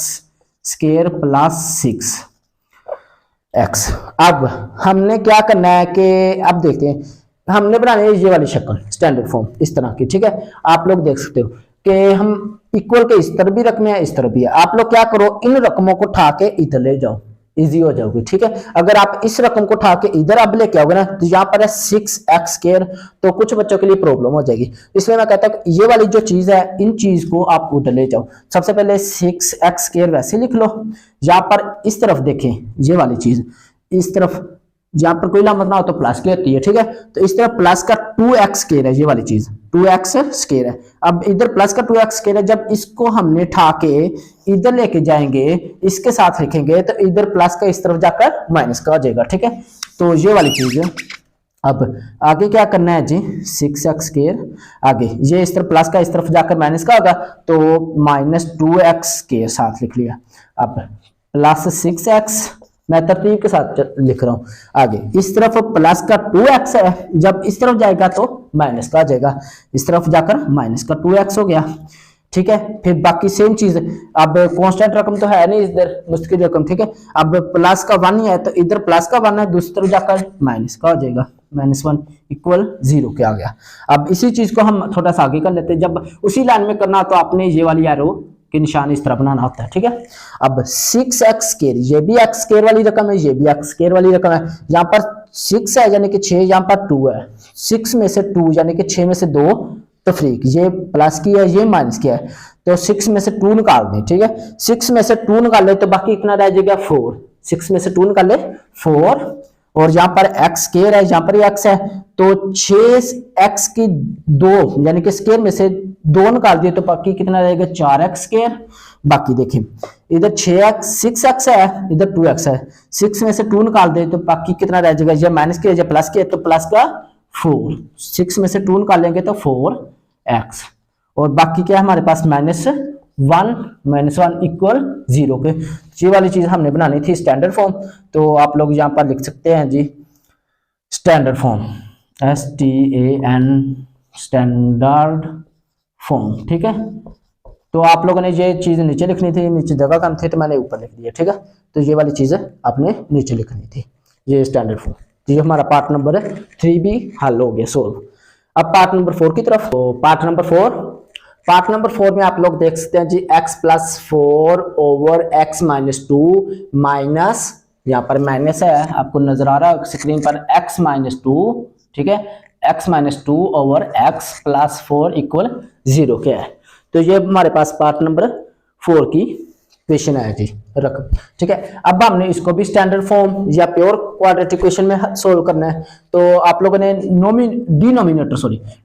स्क्वायर प्लस 6x। अब हमने क्या करना है कि अब देखते हैं, हमने बनानी है ये वाली शक्ल स्टैंडर्ड फॉर्म इस तरह की, ठीक है। आप लोग देख सकते हो कि हम इक्वल के इस तरफ भी रखने हैं, इस तरफ भी है। आप लोग क्या करो, इन रकमों को उठा के इधर ले जाओ, इजी हो जाओगे, ठीक है। अगर आप इस रकम को उठा के इधर अब लेके आओगे ना, तो यहाँ पर है 6x स्क्वायर, तो कुछ बच्चों के लिए प्रॉब्लम हो जाएगी, इसलिए मैं कहता हूँ ये वाली जो चीज है, इन चीज को आप उधर ले जाओ। सबसे पहले 6x स्क्वायर वैसे लिख लो, यहाँ पर इस तरफ देखें, ये वाली चीज इस तरफ, जहां पर कोई लामत ना हो तो प्लस की होती है, ठीक है। तो इस तरह प्लस का 2x स्क्वायर है, ये वाली चीज 2x स्क्वायर है। अब इधर प्लस का 2x स्क्वायर है, जब इसको हमने उठा के इधर लेके जाएंगे, इसके साथ लिखेंगे तो इधर प्लस का इस तरफ जाकर माइनस का हो जाएगा, ठीक है। तो ये वाली चीज है। अब आगे क्या करना है जी 6x स्क्वायर, आगे ये इस तरफ प्लस का इस तरफ जाकर माइनस का होगा तो -2x स्क्वायर साथ लिख लिया। अब प्लस 6x, मैं तरतीब के साथ लिख रहा हूं। आगे इस तरफ प्लस का 2x है, जब इस तरफ जाएगा तो माइनस का आ जाएगा, इस तरफ जाकर माइनस का 2x हो गया, ठीक है। फिर बाकी सेम चीज, अब कांस्टेंट रकम तो है नहीं इधर, मुश्किल रकम, ठीक है। अब प्लस का 1 है तो इधर प्लस का 1 है, दूसरी तरफ जाकर माइनस का हो जाएगा, -1 = 0 क्या आ गया। अब इसी चीज को हम थोड़ा सा आगे कर लेते हैं, जब उसी लाइन में करना तो आपने ये वाली एरो के निशान इस तरह बनाना होता है, ठीक है। अब 6x स्क्वायर, ये भी x स्क्वायर वाली रकम है, ये भी x स्क्वायर वाली रकम है। यहाँ पर 6 है यानी कि 6, यहाँ पर 2 है, 6 में से 2 यानी कि 6 में से 2 तफरीक, ये प्लस की है ये माइनस की है, तो 6 में से 2 निकाल दें, ठीक है। 6 में से 2 निकाले तो बाकी कितना रह जाएगा 4, 6 में से 2 निकाले 4, और यहाँ पर x स्क्वायर है, यहाँ पर x है, तो 6x की 2 यानी कि स्क्वायर में से 2 निकाल दिए तो बाकी कितना रहेगा 4x स्क्वायर। बाकी देखिए इधर 6x है, इधर 2x है, 6 में से 2 निकाल दे तो बाकी कितना रह जाएगा, ये माइनस के या प्लस के, तो प्लस का 4, 6 में से 2 निकालेंगे तो 4x, और बाकी क्या है हमारे पास -1 = 0 के। ये वाली चीज हमने बनानी थी स्टैंडर्ड फॉर्म, तो आप लोग यहाँ पर लिख सकते हैं जी standard form, STAN standard form, ठीक है। तो आप लोगों ने ये चीज नीचे लिखनी थी, नीचे जगह कम थी तो मैंने ऊपर लिख दिया, ठीक है। तो ये वाली चीज आपने नीचे लिखनी थी, ये स्टैंडर्ड फॉर्म। ये हमारा पार्ट नंबर 3 भी हल हो गया, सोल्व। अब पार्ट नंबर 4 की तरफ। तो पार्ट नंबर 4 में आप लोग देख सकते हैं जी x+4/x - 2 माइनस, यहाँ पर माइनस है आपको नजर आ रहा है स्क्रीन पर, x - 2, ठीक है, x - 2/x + 4 = 0 क्या है। तो ये हमारे पास पार्ट नंबर 4 की क्वेश्चन है जी रकम, ठीक है। अब हमने इसको भी स्टैंडर्ड फॉर्म या प्योर क्वाड्रेटिक क्वेश्चन में सोल्व करना है। तो आप लोगों ने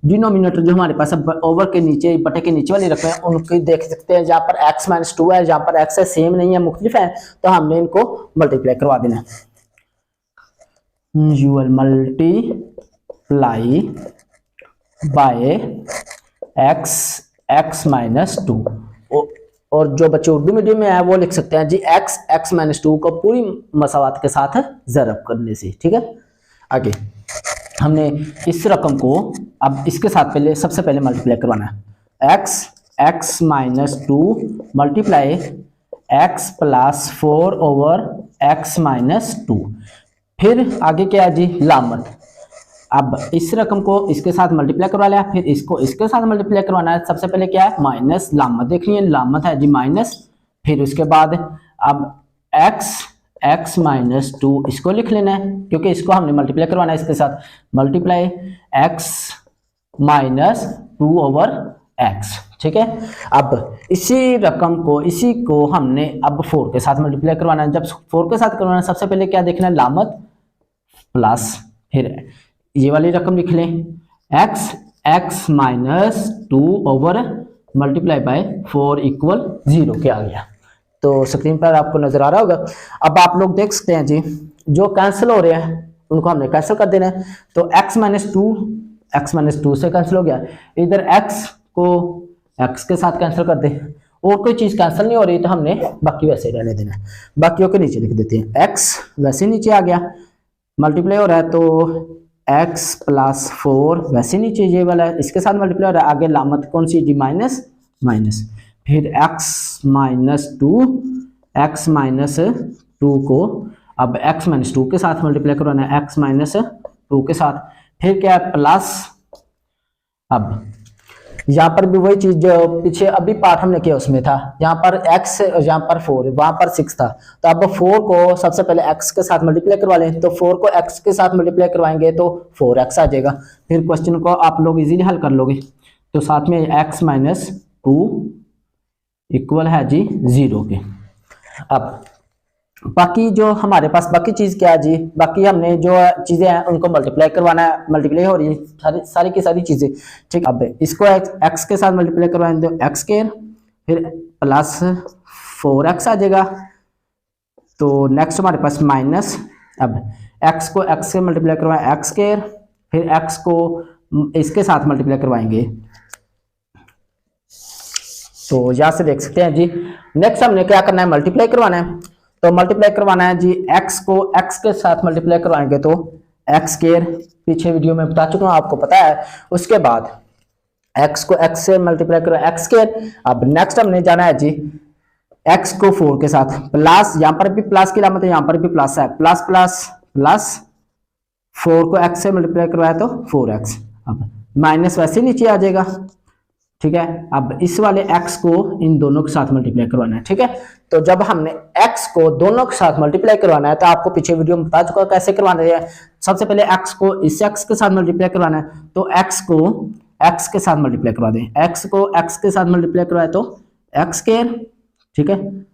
डिनोमिनेटर जो हमारे पास ओवर के नीचे बटे के नीचे वाली रकम है उनकी देख सकते हैं, जहाँ पर x - 2 है, जहाँ पर x है, सेम नहीं है, मुख्तलिफ है, तो हमने इनको मल्टीप्लाई करवा देना है। You will multiply by x - 2, और जो बच्चे उर्दू मीडियम में है वो लिख सकते हैं जी x - 2 को पूरी मसावात के साथ ज़रब करने से, ठीक है। आगे हमने इस रकम को अब इसके साथ सबसे पहले मल्टीप्लाई करवाना है, x - 2 मल्टीप्लाई x + 4/x - 2। फिर आगे क्या है जी लामत, अब इस रकम को इसके साथ मल्टीप्लाई करवा लिया, फिर इसको इसके साथ मल्टीप्लाई करवाना है। सबसे पहले क्या है माइनस, लामत देख रही है, लामत है जी माइनस, फिर उसके बाद अब x - 2 इसको लिख लेना है क्योंकि इसको हमने मल्टीप्लाई करवाना है इसके साथ, मल्टीप्लाई x - 2/x, ठीक है। अब इसी रकम को, इसी को हमने अब 4 के साथ मल्टीप्लाई करवाना है। जब 4 के साथ करवाना है सबसे पहले क्या देखना है लामत प्लस, फिर ये वाली रकम लिख लें x x minus 2 over multiply by 4 equal 0 के आ गया। तो स्क्रीन पर आपको नजर आ रहा होगा। अब आप लोग देख सकते हैं जी, जो कैंसिल हो रहे हैं उनको हमने कैंसिल कर देना है। तो x माइनस टू से कैंसिल हो गया, इधर x को x के साथ कैंसिल कर दे, और कोई चीज कैंसिल नहीं हो रही तो हमने बाकी वैसे ही रहने देना है। बाकियों के नीचे लिख देते हैं, x वैसे नीचे आ गया, मल्टीप्लाई हो रहा है तो x प्लस 4 वैसे नीचे ये वाला है, इसके साथ मल्टीप्लाई हो रहा है, आगे लामत कौन सी जी, माइनस माइनस, फिर x माइनस टू को अब x माइनस 2 के साथ मल्टीप्लाई करवाना है, x माइनस 2 के साथ, फिर क्या है प्लस, अब यहाँ पर भी वही चीज जो पीछे अभी पार्ट हमने किया उसमें था, यहाँ पर x यहाँ पर 4 वहां पर 6 था, तो अब 4 को सबसे पहले x के साथ मल्टीप्लाई करवा लें, तो 4 को x के साथ मल्टीप्लाई करवाएंगे तो 4x आ जाएगा। फिर क्वेश्चन को आप लोग इजीली हल कर लोगे। तो साथ में x माइनस 2 इक्वल है जी 0 के। अब बाकी जो हमारे पास बाकी चीज क्या है जी, बाकी हमने जो चीजें हैं उनको मल्टीप्लाई करवाना है, मल्टीप्लाई हो रही है सारी की सारी चीजें, ठीक। अब इसको x के साथ मल्टीप्लाई करवाएंगे तो x स्क्वायर, फिर प्लस 4x आ जाएगा। तो नेक्स्ट हमारे पास माइनस, अब x को x से मल्टीप्लाई करवाएं x स्क्वायर, फिर x को इसके साथ मल्टीप्लाई करवाएंगे। तो यहां से देख सकते हैं जी, नेक्स्ट हमने क्या करना है, मल्टीप्लाई करवाना है। तो मल्टीप्लाई करवाना है जी, x को x के साथ मल्टीप्लाई करवाएंगे तो x स्क्वायर, पीछे वीडियो में बता चुका हूं आपको पता है। उसके बाद x को x से मल्टीप्लाई करो x स्क्वायर। अब नेक्स्ट हमने जाना है जी x को 4 के साथ प्लस, यहां पर भी प्लस की लामत है, यहां पर भी प्लस है, प्लस प्लस प्लस 4 को x से मल्टीप्लाई करवाया तो 4x, अब माइनस वैसे नीचे आ जाएगा, ठीक है। अब इस वाले x को इन दोनों के साथ मल्टीप्लाई करवाना है, ठीक है। तो जब हमने x को दोनों के साथ मल्टीप्लाई करवाना है, तो आपको पीछे वीडियो में बता चुका कैसे करवाना है। सबसे पहले x को इस x के साथ मल्टीप्लाई करवाना है, तो x को x के साथ मल्टीप्लाई करवा दें, x को x के साथ मल्टीप्लाई करवाए तो x स्क्वायर, ठीक है। तो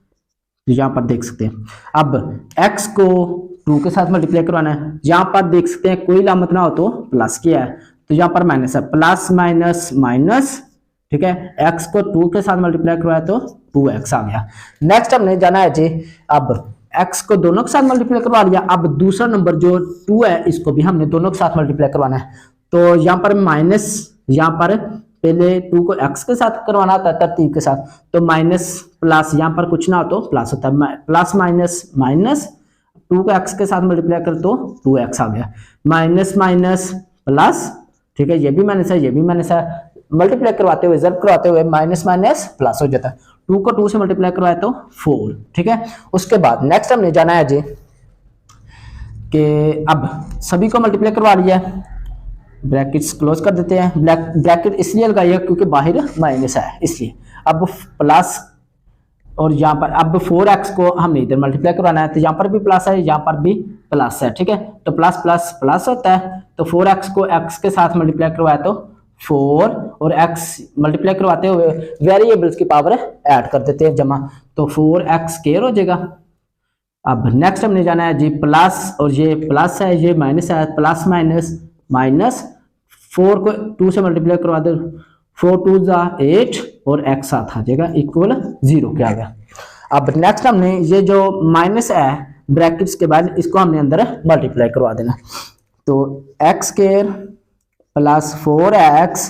यहाँ पर देख सकते हैं, अब x को 2 के साथ मल्टीप्लाई करवाना है, यहाँ पर देख सकते हैं कोई लामत ना हो तो प्लस किया है, तो यहाँ पर माइनस है, प्लस माइनस माइनस, ठीक है। x को 2 के साथ मल्टीप्लाई करवाया तो 2x आ गया। नेक्स्ट हमने जाना है जी, अब x को दोनों के साथ मल्टीप्लाई करवा लिया, अब दूसरा नंबर जो 2 है इसको भी हमने दोनों के साथ मल्टीप्लाई करवाना है। तो यहाँ पर माइनस, यहाँ पर पहले 2 को x के साथ करवाना होता है तरतीब के साथ, तो माइनस प्लस, यहाँ पर कुछ ना हो तो प्लस होता है, प्लस माइनस माइनस, 2 को x के साथ मल्टीप्लाई कर तो 2x आ गया, माइनस माइनस प्लस, ठीक है। ये भी माइनस है, ये भी माइनस है, मल्टीप्लाई करवाते हुए, जब करवाते हुए माइनस माइनस प्लस हो जाता है, 2 को 2 से मल्टीप्लाई करवाए तो 4, ठीक है। उसके बाद नेक्स्ट हमने जाना है जी कि अब सभी को मल्टीप्लाई करवा लिया है, ब्रैकेट्स क्लोज कर देते हैं, ब्रैकेट इसलिए लगाइए क्योंकि बाहर माइनस है इसलिए। अब प्लस, और यहाँ पर अब 4x को हमने इधर मल्टीप्लाई करवाना है, तो यहाँ पर भी प्लस है, यहाँ पर भी प्लस है, ठीक है। तो प्लस प्लस प्लस होता है, तो 4x को x के साथ मल्टीप्लाई करवाया तो 4, और x मल्टीप्लाई करवाते हुए वेरिएबल्स की पावर ऐड कर देते हैं जमा, तो 4x स्क्वायर हो जाएगा। अब नेक्स्ट हमने जाना है जी प्लस, और ये प्लस है, ये माइनस है, प्लस माइनस माइनस, 4 को 2 से मल्टीप्लाई करवा दो, 4 2 जा 8 और x साथ आ जाएगा इक्वल 0 क्या आ गया। अब नेक्स्ट हमने ये जो माइनस है ब्रैकेट्स के बाद इसको हमने अंदर मल्टीप्लाई करवा देना, तो x स्क्वायर प्लस 4x,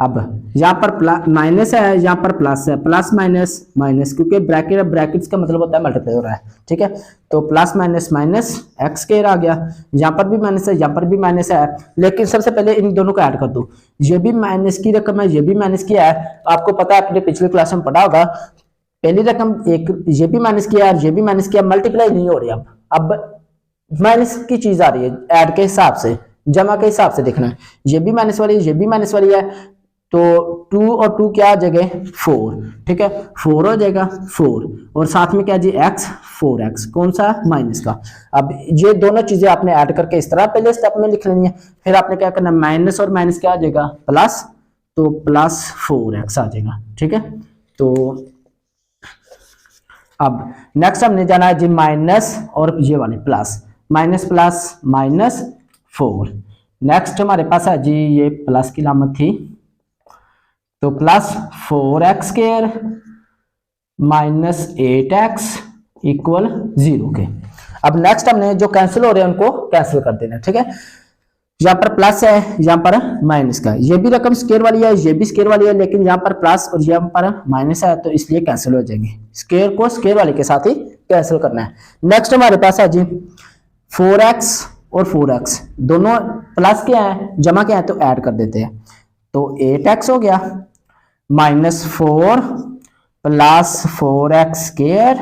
अब यहाँ पर माइनस है, यहाँ पर प्लस है, प्लस माइनस माइनस, क्योंकि ब्रैकेट, ब्रैकेट्स का मतलब होता है मल्टीप्लाई हो रहा है, ठीक है। तो plus minus minus x square आ गया, यहाँ पर भी माइनस है, यहाँ पर भी माइनस है, लेकिन सबसे पहले इन दोनों को ऐड कर दो, ये भी माइनस की रकम है, ये भी माइनस किया है, आपको पता है अपने पिछले क्लास में पढ़ा होगा, पहली रकम एक ये भी माइनस किया और ये भी माइनस किया, मल्टीप्लाई नहीं हो रही, अब माइनस की चीज आ रही है, ऐड के हिसाब से, जमा के हिसाब से देखना है, ये भी माइनस वाली है, ये भी माइनस वाली है, तो 2 और 2 क्या आ जाएगा 4, ठीक है, 4 हो जाएगा 4, और साथ में क्या जी x, 4x कौन सा माइनस का। अब ये दोनों चीजें आपने ऐड करके इस तरह पहले स्टेप में लिख लेनी है, फिर आपने क्या करना है, माइनस और माइनस क्या आ जाएगा प्लस, तो प्लस 4x आ जाएगा, ठीक है। तो अब नेक्स्ट हमने जाना है जी माइनस और ये वाले plus, minus plus minus 4, next हमारे पास है जी ये प्लस की लामत थी, तो plus 4x square minus 8x equal 0 के। अब नेक्स्ट हमने जो कैंसिल हो रहे हैं उनको कैंसिल कर देना, ठीक है। यहाँ पर प्लस है, यहाँ पर माइनस का, ये भी रकम स्क्वायर वाली है, ये भी स्क्वायर वाली है, लेकिन यहाँ पर प्लस और यहाँ पर माइनस है तो इसलिए कैंसिल हो जाएंगे। स्क्वायर को स्क्वायर वाले के साथ ही कैंसिल करना है। नेक्स्ट हमारे पास है जी 4x और 4x दोनों प्लस के हैं, जमा के हैं तो ऐड कर देते हैं, तो 8x हो गया माइनस 4 प्लस 4x स्क्वायर,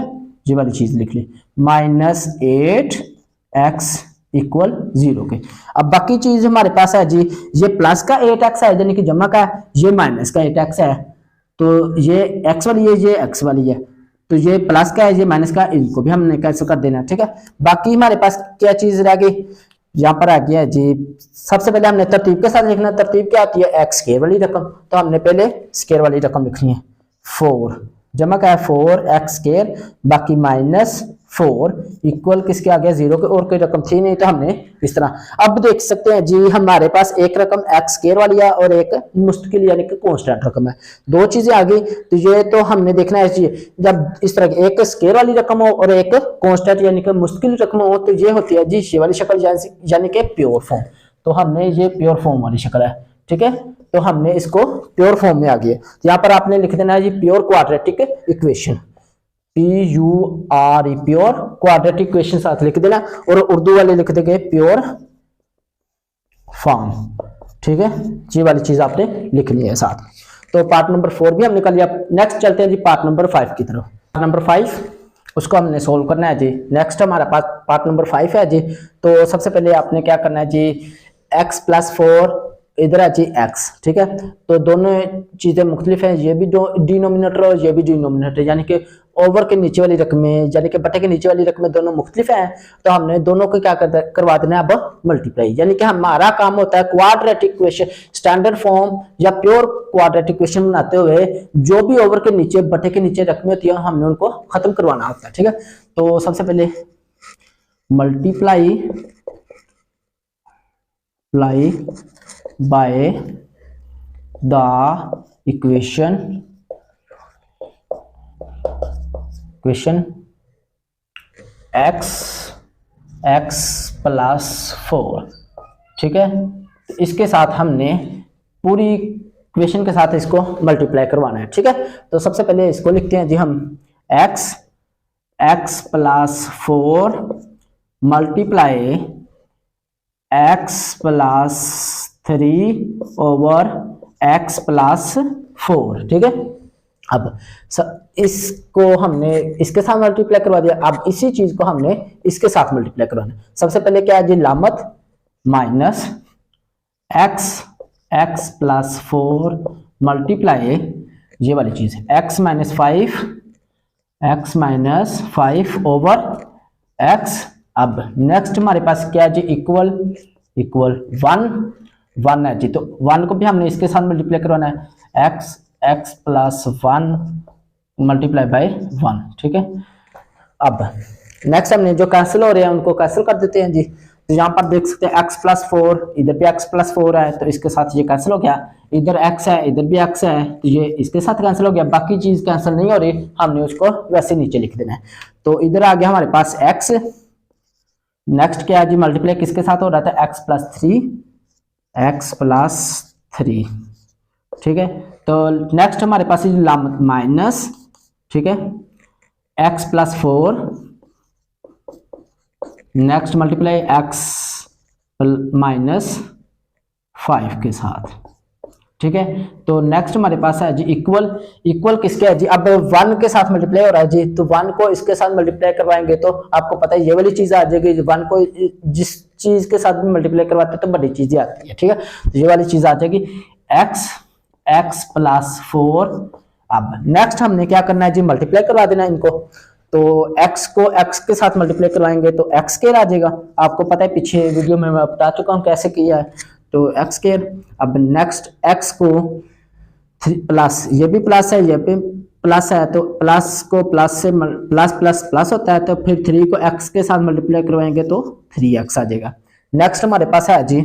ये वाली चीज लिख ली, माइनस 8x इक्वल 0 के। अब बाकी चीज हमारे पास है जी, ये प्लस का 8x है यानी कि जमा का है, ये माइनस का 8x है, तो ये x वाली है, ये x वाली है, तो ये प्लस का है, ये माइनस का, इनको भी हमने कैंसिल कर देना, ठीक है। बाकी हमारे पास क्या चीज रह गई, यहाँ पर आ गया जी, सबसे पहले हमने तरतीब के साथ लिखना, तरतीब क्या आती है, x स्क्वायर वाली रकम, तो हमने पहले स्क्वायर वाली रकम लिखनी है, 4 जमा का है 4x स्क्वायर, बाकी माइनस 4 इक्वल किसके आ गया 0 के, और कोई रकम थी नहीं तो हमने इस तरह। अब देख सकते हैं जी हमारे पास एक रकम x स्क्वायर वाली है और एक मुस्तकिल यानी कि कांस्टेंट रकम है, दो चीजें आ गई, तो ये तो हमने देखना है जी, जब इस तरह की एक स्क्वायर वाली रकम हो और एक कांस्टेंट यानी कि मुस्तकिल रकम हो, तो ये होती है जी ये वाली शक्ल यानी कि प्योर फॉर्म, तो हमने ये प्योर फॉर्म वाली शक्ल है, ठीक है, तो हमने इसको प्योर फॉर्म में आ गया। यहाँ पर आपने लिख देना है जी pure quadratic equation, PURE pure quadratic equation साथ लिख देना, और उर्दू वाले लिख देंगे प्योर फॉर्म, ठीक है, ये वाली चीज आपने लिखनी है साथ। तो पार्ट नंबर 4 भी हमने कर लिया। नेक्स्ट चलते हैं जी पार्ट नंबर 5 की तरफ। पार्ट नंबर 5 उसको हमने सोल्व करना है जी। नेक्स्ट हमारा पार्ट नंबर 5 है जी। तो सबसे पहले आपने क्या करना है जी, x प्लस 4 इधर है जी x, ठीक है, तो दोनों चीजें मुख्तलिफ हैं, ये भी डिनोमिनेटर और ये भी डिनोमिनेटर, यानी कि ओवर के नीचे वाली रकमें यानी कि बटे के नीचे वाली रकमें दोनों मुख्तलिफ हैं, तो हमने दोनों को क्या करवा देना है अब मल्टीप्लाई, यानी कि हमारा काम होता है क्वाड्रेटिक इक्वेशन स्टैंडर्ड फॉर्म या प्योर क्वाड्रेटिक इक्वेशन बनाते हुए जो भी ओवर के नीचे बटे के नीचे रकमें होती है हमने उनको खत्म करवाना होता है, ठीक है। तो सबसे पहले multiply by the equation x plus 4, ठीक है, तो इसके साथ हमने पूरी इक्वेशन के साथ इसको मल्टीप्लाई करवाना है, ठीक है। तो सबसे पहले इसको लिखते हैं जी हम x plus 4 multiply x plus 3 over x plus 4, ठीक है। अब इसको हमने इसके साथ मल्टीप्लाई करवा दिया, अब इसी चीज को हमने इसके साथ मल्टीप्लाई करवाना है। सबसे पहले क्या है जी, लामत माइनस x प्लस 4 मल्टीप्लाई ये वाली चीज x माइनस 5 ओवर x। अब नेक्स्ट हमारे पास क्या है जी, इक्वल 1 है जी, तो 1 को भी हमने इसके साथ मल्टीप्लाई करवाना है, x प्लस 1 मल्टीप्लाई बाय 1, ठीक है। अब नेक्स्ट हमने जो कैंसिल हो रहे हैं उनको कैंसिल कर देते हैं जी। तो यहाँ पर देख सकते हैं x प्लस 4, इधर भी x प्लस 4 है तो इसके साथ ये कैंसिल हो गया, इधर x है इधर भी x है तो ये इसके साथ कैंसिल हो गया, बाकी चीज कैंसिल नहीं हो रही, हमने उसको वैसे नीचे लिख देना है। तो इधर आ गया हमारे पास x, नेक्स्ट क्या है जी, मल्टीप्लाई किसके साथ हो रहा था, x प्लस 3, ठीक है। तो नेक्स्ट हमारे पास माइनस, ठीक है, x plus 4, next multiply x minus 5 के साथ, ठीक है। तो नेक्स्ट हमारे पास है जी इक्वल किसके है जी, अब 1 के साथ मल्टीप्लाई हो रहा है जी, तो 1 को इसके साथ मल्टीप्लाई करवाएंगे तो आपको पता है ये वाली चीज आ जाएगी, 1 को जिस चीज के साथ भी मल्टीप्लाई करवाते हैं तो बड़ी चीजें आती है, ठीक है, तो ये वाली चीज आ जाएगी x प्लस 4। अब नेक्स्ट हमने क्या करना है जी, मल्टीप्लाई करवा देना इनको, तो x को x के साथ मल्टीप्लाई करवाएंगे तो x स्क्वायर आ जाएगा, आपको पता है पीछे वीडियो में मैं बता चुका हूँ कैसे किया है, तो x स्क्वायर। अब नेक्स्ट x को प्लस, ये भी प्लस है ये भी प्लस है, तो प्लस को प्लस से प्लस होता है, तो फिर 3 को x के साथ मल्टीप्लाई करवाएंगे तो 3x आ जाएगा। नेक्स्ट हमारे पास है जी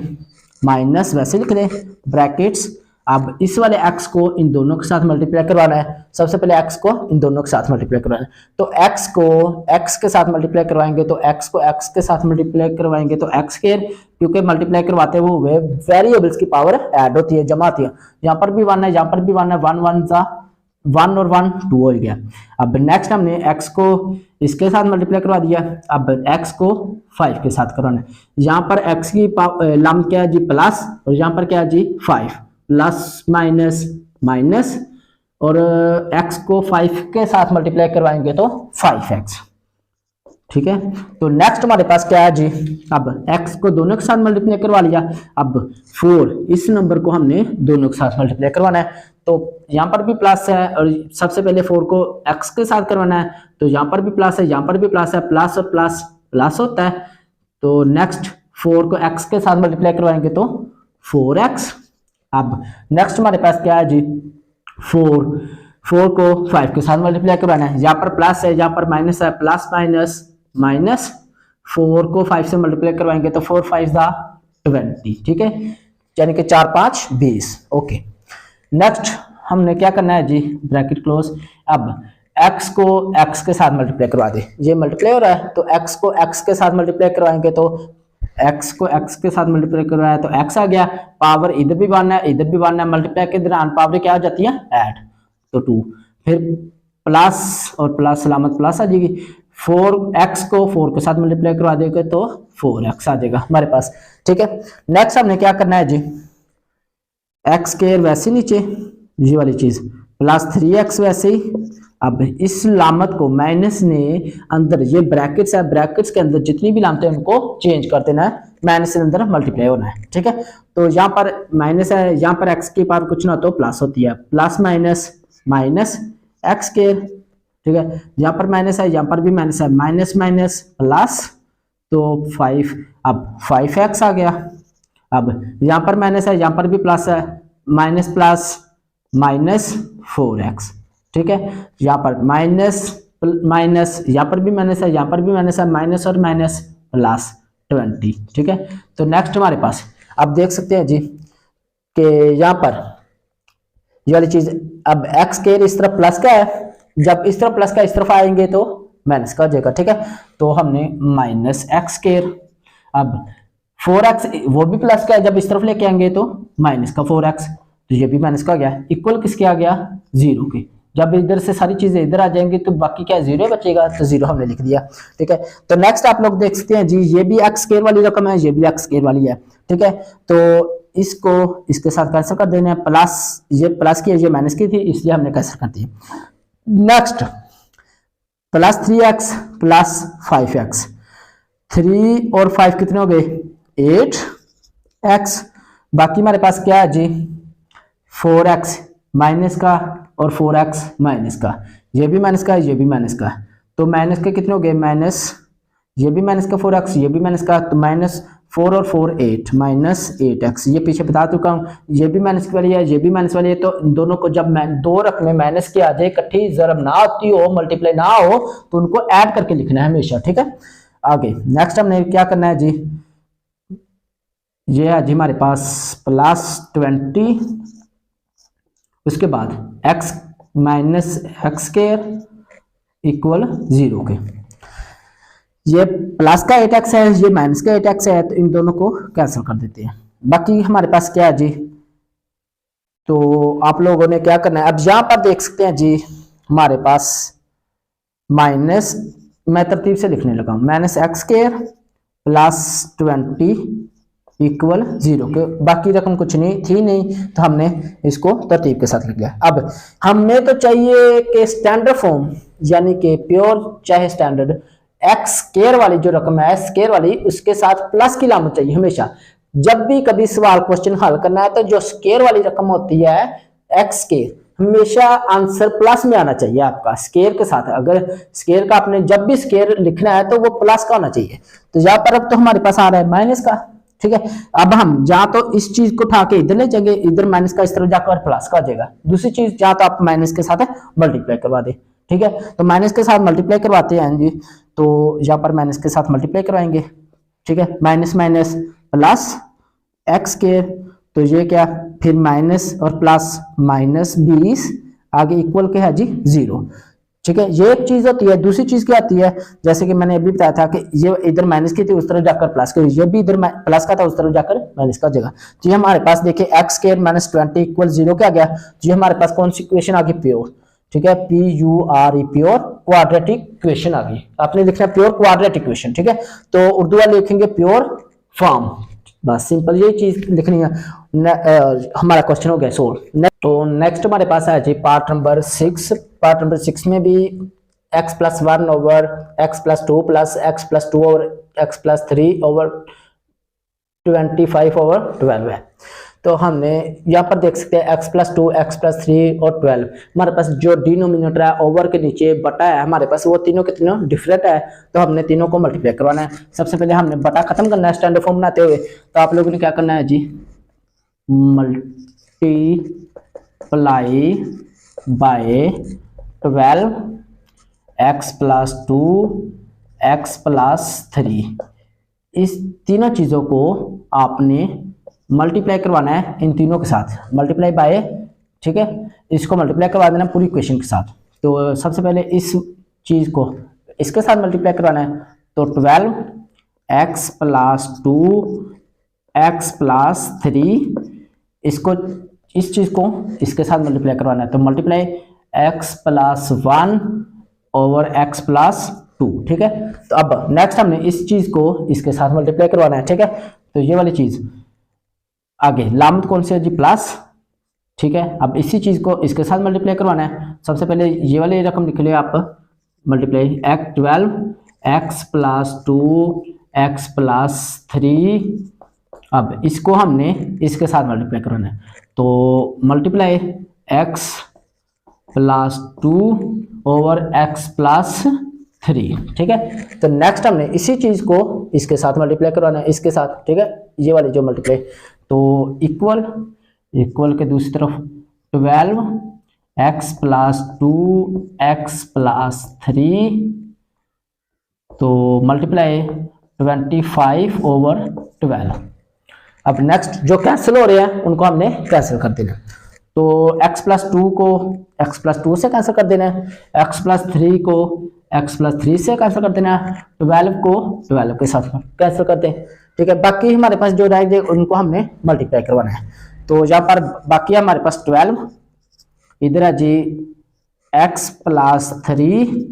माइनस वैसे लिख दें ब्रैकेट्स। अब इस वाले x को इन दोनों के साथ मल्टीप्लाई करवाना है। सबसे पहले x को इन दोनों के साथ मल्टीप्लाई करवाना है, तो x को x के साथ मल्टीप्लाई करवाएंगे तो x को x के साथ मल्टीप्लाई करवाएंगे तो x स्क्वायर, क्योंकि मल्टीप्लाई करवाते हुए वेरिएबल्स की पावर ऐड होती है, जमा होती है। यहाँ पर भी 1 है, यहाँ पर भी 1 है, 1 1 जा 1 और 1 2 हो गया। अब नेक्स्ट हमने x को इसके साथ मल्टीप्लाई करवा दिया, अब x को 5 के साथ करवाना है। यहाँ पर x की लम क्या है जी प्लस, और यहाँ पर क्या है जी 5, प्लस माइनस माइनस, और x को 5 के साथ मल्टीप्लाई करवाएंगे तो 5x। ठीक है, तो नेक्स्ट हमारे पास क्या है जी, अब x को दोनों के साथ मल्टीप्लाई करवा लिया। अब 4 इस नंबर को हमने दोनों के साथ मल्टीप्लाई करवाना है, तो यहाँ पर भी प्लस है और सबसे पहले 4 को x के साथ करवाना है, तो यहाँ पर भी प्लस है, यहाँ पर भी प्लस है, प्लस और प्लस प्लस होता है। तो नेक्स्ट 4 को x के साथ मल्टीप्लाई करवाएंगे तो 4x। अब नेक्स्ट हमारे पास क्या है जी, 4 को 5 के साथ मल्टीप्लाई करवाना है, यहाँ पर प्लस है, यहाँ पर माइनस है, प्लस माइनस माइनस, 4 को 5 से मल्टीप्लाई करवाएंगे तो 4 5 20। ठीक है, यानी कि 4 5 20। ओके, नेक्स्ट हमने क्या करना है जी, ब्रैकेट क्लोज। अब x को x के साथ मल्टीप्लाई करवा दे, ये मल्टीप्लाई हो रहा है तो x को x के साथ मल्टीप्लाई करवाएंगे तो x को x के साथ मल्टीप्लाई करवाया तो x आ गया, पावर इधर भी 1 है इधर भी 1 है, मल्टीप्लाई के दौरान पावर क्या हो जाती है ऐड, तो 2, फिर प्लस और प्लस सलामत प्लस आ जाएगी। 4x को 4 के साथ मल्टीप्लाई करवा देंगे तो 4x आ जाएगा हमारे पास। ठीक है, नेक्स्ट हमने क्या करना है जी, x स्क्वायर वैसे नीचे ये वाली चीज, प्लस 3x वैसे ही। अब इस लामत को माइनस ने अंदर, ये ब्रैकेट्स है, ब्रैकेट्स के अंदर जितनी भी लामतें उनको चेंज कर देना है, माइनस के अंदर मल्टीप्लाई होना है। ठीक है, तो यहाँ पर माइनस है, यहाँ पर x की पावर कुछ ना तो प्लस होती है, plus minus minus x square. ठीक है, यहाँ पर माइनस है, यहाँ पर भी माइनस है, माइनस माइनस प्लस, तो 5, अब 5x आ गया। अब यहाँ पर माइनस है, यहाँ पर भी प्लस है, माइनस प्लस माइनस 4x। ठीक है, यहाँ पर माइनस माइनस, यहाँ पर भी माइनस है, यहाँ पर भी माइनस है, माइनस और माइनस प्लस 20। ठीक है, तो नेक्स्ट हमारे पास अब देख सकते हैं जी कि यहाँ पर ये वाली चीज, अब x स्क्वायर इस तरफ प्लस का है, जब इस तरफ प्लस का इस तरफ आएंगे तो माइनस का हो जाएगा। ठीक है, तो हमने माइनस x स्क्वायर, अब 4x वो भी प्लस का है, जब इस तरफ लेके आएंगे तो माइनस का 4x, तो ये भी माइनस का आ गया, इक्वल किसके आ गया 0 के। जब इधर से सारी चीजें इधर आ जाएंगी तो बाकी क्या 0 बचेगा, तो 0 हमने लिख दिया। ठीक है, तो नेक्स्ट आप लोग देख सकते हैं जी, ये भी x स्क्वायर वाली रकम है, ये भी x स्क्वायर वाली है। ठीक है, तो इसको इसके साथ कैंसिल कर देना है, प्लस ये प्लस की है, ये माइनस की थी, इसलिए हमने कैंसिल कर दी। Next plus 3x plus 5x, 3 और 5 कितने हो गए 8x। बाकी हमारे पास क्या है जी 4x माइनस का और 4x माइनस का, ये भी माइनस का है, ये भी माइनस का है, तो माइनस के कितने हो गए माइनस, ये भी माइनस का 4x, ये भी माइनस का, तो माइनस 4 और 4 8 माइनस 8x। ये पीछे बता चुका हूँ, ये भी माइनस वाली है, ये भी माइनस वाली है, तो इन दोनों को जब दो रकमें माइनस की आ जाए, इकट्ठी ज़रब ना होती हो, मल्टीप्लाई ना हो, तो उनको ऐड करके लिखना है हमेशा। ठीक है, आगे नेक्स्ट हमने क्या करना है जी, ये है जी हमारे पास प्लस 20, उसके बाद x minus x square equal 0 के, ये प्लस का 8x है, ये माइनस का 8x है, तो इन दोनों को कैंसिल कर देते हैं। बाकी हमारे पास क्या है जी, तो आप लोगों ने क्या करना है, अब यहां पर देख सकते हैं जी हमारे पास माइनस, मैं तरतीब से लिखने लगा हूं, minus x square plus 20 equal 0 के, बाकी रकम कुछ नहीं थी नहीं, तो हमने इसको तरतीब के साथ लिख लिया। अब हमें तो चाहिए कि स्टैंडर्ड फॉर्म, यानी कि प्योर चाहे स्टैंडर्ड x स्क्वायर वाली जो रकम है स्क्वायर वाली, उसके साथ प्लस की लामत चाहिए हमेशा। जब भी कभी सवाल क्वेश्चन हल करना है तो जो स्क्वायर वाली रकम होती है x स्क्वायर, हमेशा आंसर प्लस में आना चाहिए आपका स्क्वायर के साथ। अगर स्क्वायर का आपने जब भी स्क्वायर लिखना है तो वो प्लस का होना चाहिए। तो यहाँ पर अब तो हमारे पास आ रहा है माइनस का। ठीक है, अब हम जहां तो इस चीज को उठा के इधर ले जाएंगे, इधर माइनस का इस तरफ जाकर प्लस का आ जाएगा। दूसरी चीज जहां तो आप माइनस के साथ मल्टीप्लाई करवा दे। ठीक है, तो माइनस के साथ मल्टीप्लाई करवाते हैं जी, तो यहाँ पर माइनस के साथ मल्टीप्लाई करवाएंगे। ठीक है, minus minus plus x square, तो ये क्या, फिर माइनस और प्लस -20, आगे इक्वल क्या है जी 0। ठीक है, ये एक चीज होती है। दूसरी चीज क्या आती है, जैसे कि मैंने अभी बताया था कि ये इधर माइनस की थी उस तरफ जाकर प्लस की, ये भी इधर प्लस का था उस तरफ जाकर माइनस का जगह। तो ये हमारे पास देखिए एक्स स्क्वायर माइनस 20 इक्वल 0 क्या गया, ये हमारे पास कौन सी इक्वेशन आ गई, प्योर। ठीक है, PURE, प्योर क्वाड्रेटिक इक्वेशन आ गई। आपने लिखना है प्योर क्वाड्रेटिक इक्वेशन। ठीक है, तो उर्दू वाले लिखेंगे प्योर फॉर्म, बस सिंपल ये चीज लिखनी है। हमारा क्वेश्चन हो गया सोल्व। तो नेक्स्ट हमारे पास है जी पार्ट नंबर 6। पार्ट नंबर 6 में भी x+1 over x+2 plus x+2 over x+3 over 25 over 12 है। तो हमने यहाँ पर देख सकते हैं x+2 x+3 और 12, हमारे पास जो डिनोमिनेटर है ओवर के नीचे बटा है हमारे पास, वो तीनों के तीनों डिफरेंट है, तो हमने तीनों को मल्टीप्लाई करवाना है। सबसे पहले हमने बटा खत्म करना है स्टैंडर्ड फॉर्म बनाते हुए। तो आप लोगों ने क्या करना है जी, मल्टीप्लाई बाय 12 x+2 x+3, इस तीनों चीजों को आपने मल्टीप्लाई करवाना है इन तीनों के साथ, मल्टीप्लाई बाय, ठीक है, इसको मल्टीप्लाई करवा देना पूरी इक्वेशन के साथ। तो सबसे पहले इस चीज को इसके साथ मल्टीप्लाई करवाना है, तो 12 x+2 x+3, इसको इस चीज को इसके साथ मल्टीप्लाई करवाना है, तो मल्टीप्लाई x+1 ओवर x+2। ठीक है, तो अब नेक्स्ट हमने इस चीज को इसके साथ मल्टीप्लाई करवाना है। ठीक है, तो ये वाली चीज आगे लामत कौन सी है जी, प्लस। ठीक है, अब इसी चीज को इसके साथ मल्टीप्लाई करवाना है। सबसे पहले ये वाली रकम लिख लिया आप, मल्टीप्लाई 12 x+2 x+3, अब इसको हमने इसके साथ मल्टीप्लाई करवाना है, तो मल्टीप्लाई x+2 ओवर x+3। ठीक है, तो नेक्स्ट हमने इसी चीज को इसके साथ मल्टीप्लाई करवाना है, इसके साथ। ठीक है, ये वाली जो मल्टीप्लाई, तो इक्वल के दूसरी तरफ 12 x+2 x+3, तो मल्टीप्लाई 25 ओवर 12। अब नेक्स्ट जो कैंसिल हो रहे हैं उनको हमने कैंसिल कर देना, तो x+2 को x+2 से कैंसिल कर देना है, x+3 को x+3 से कैंसिल कर देना है, 12 को 12 के साथ कैंसिल कर दें। ठीक है, बाकी हमारे पास जो रह गए उनको हमने मल्टीप्लाई करवाना है। तो यहाँ पर बाकी हमारे पास 12, इधर है जी x+3,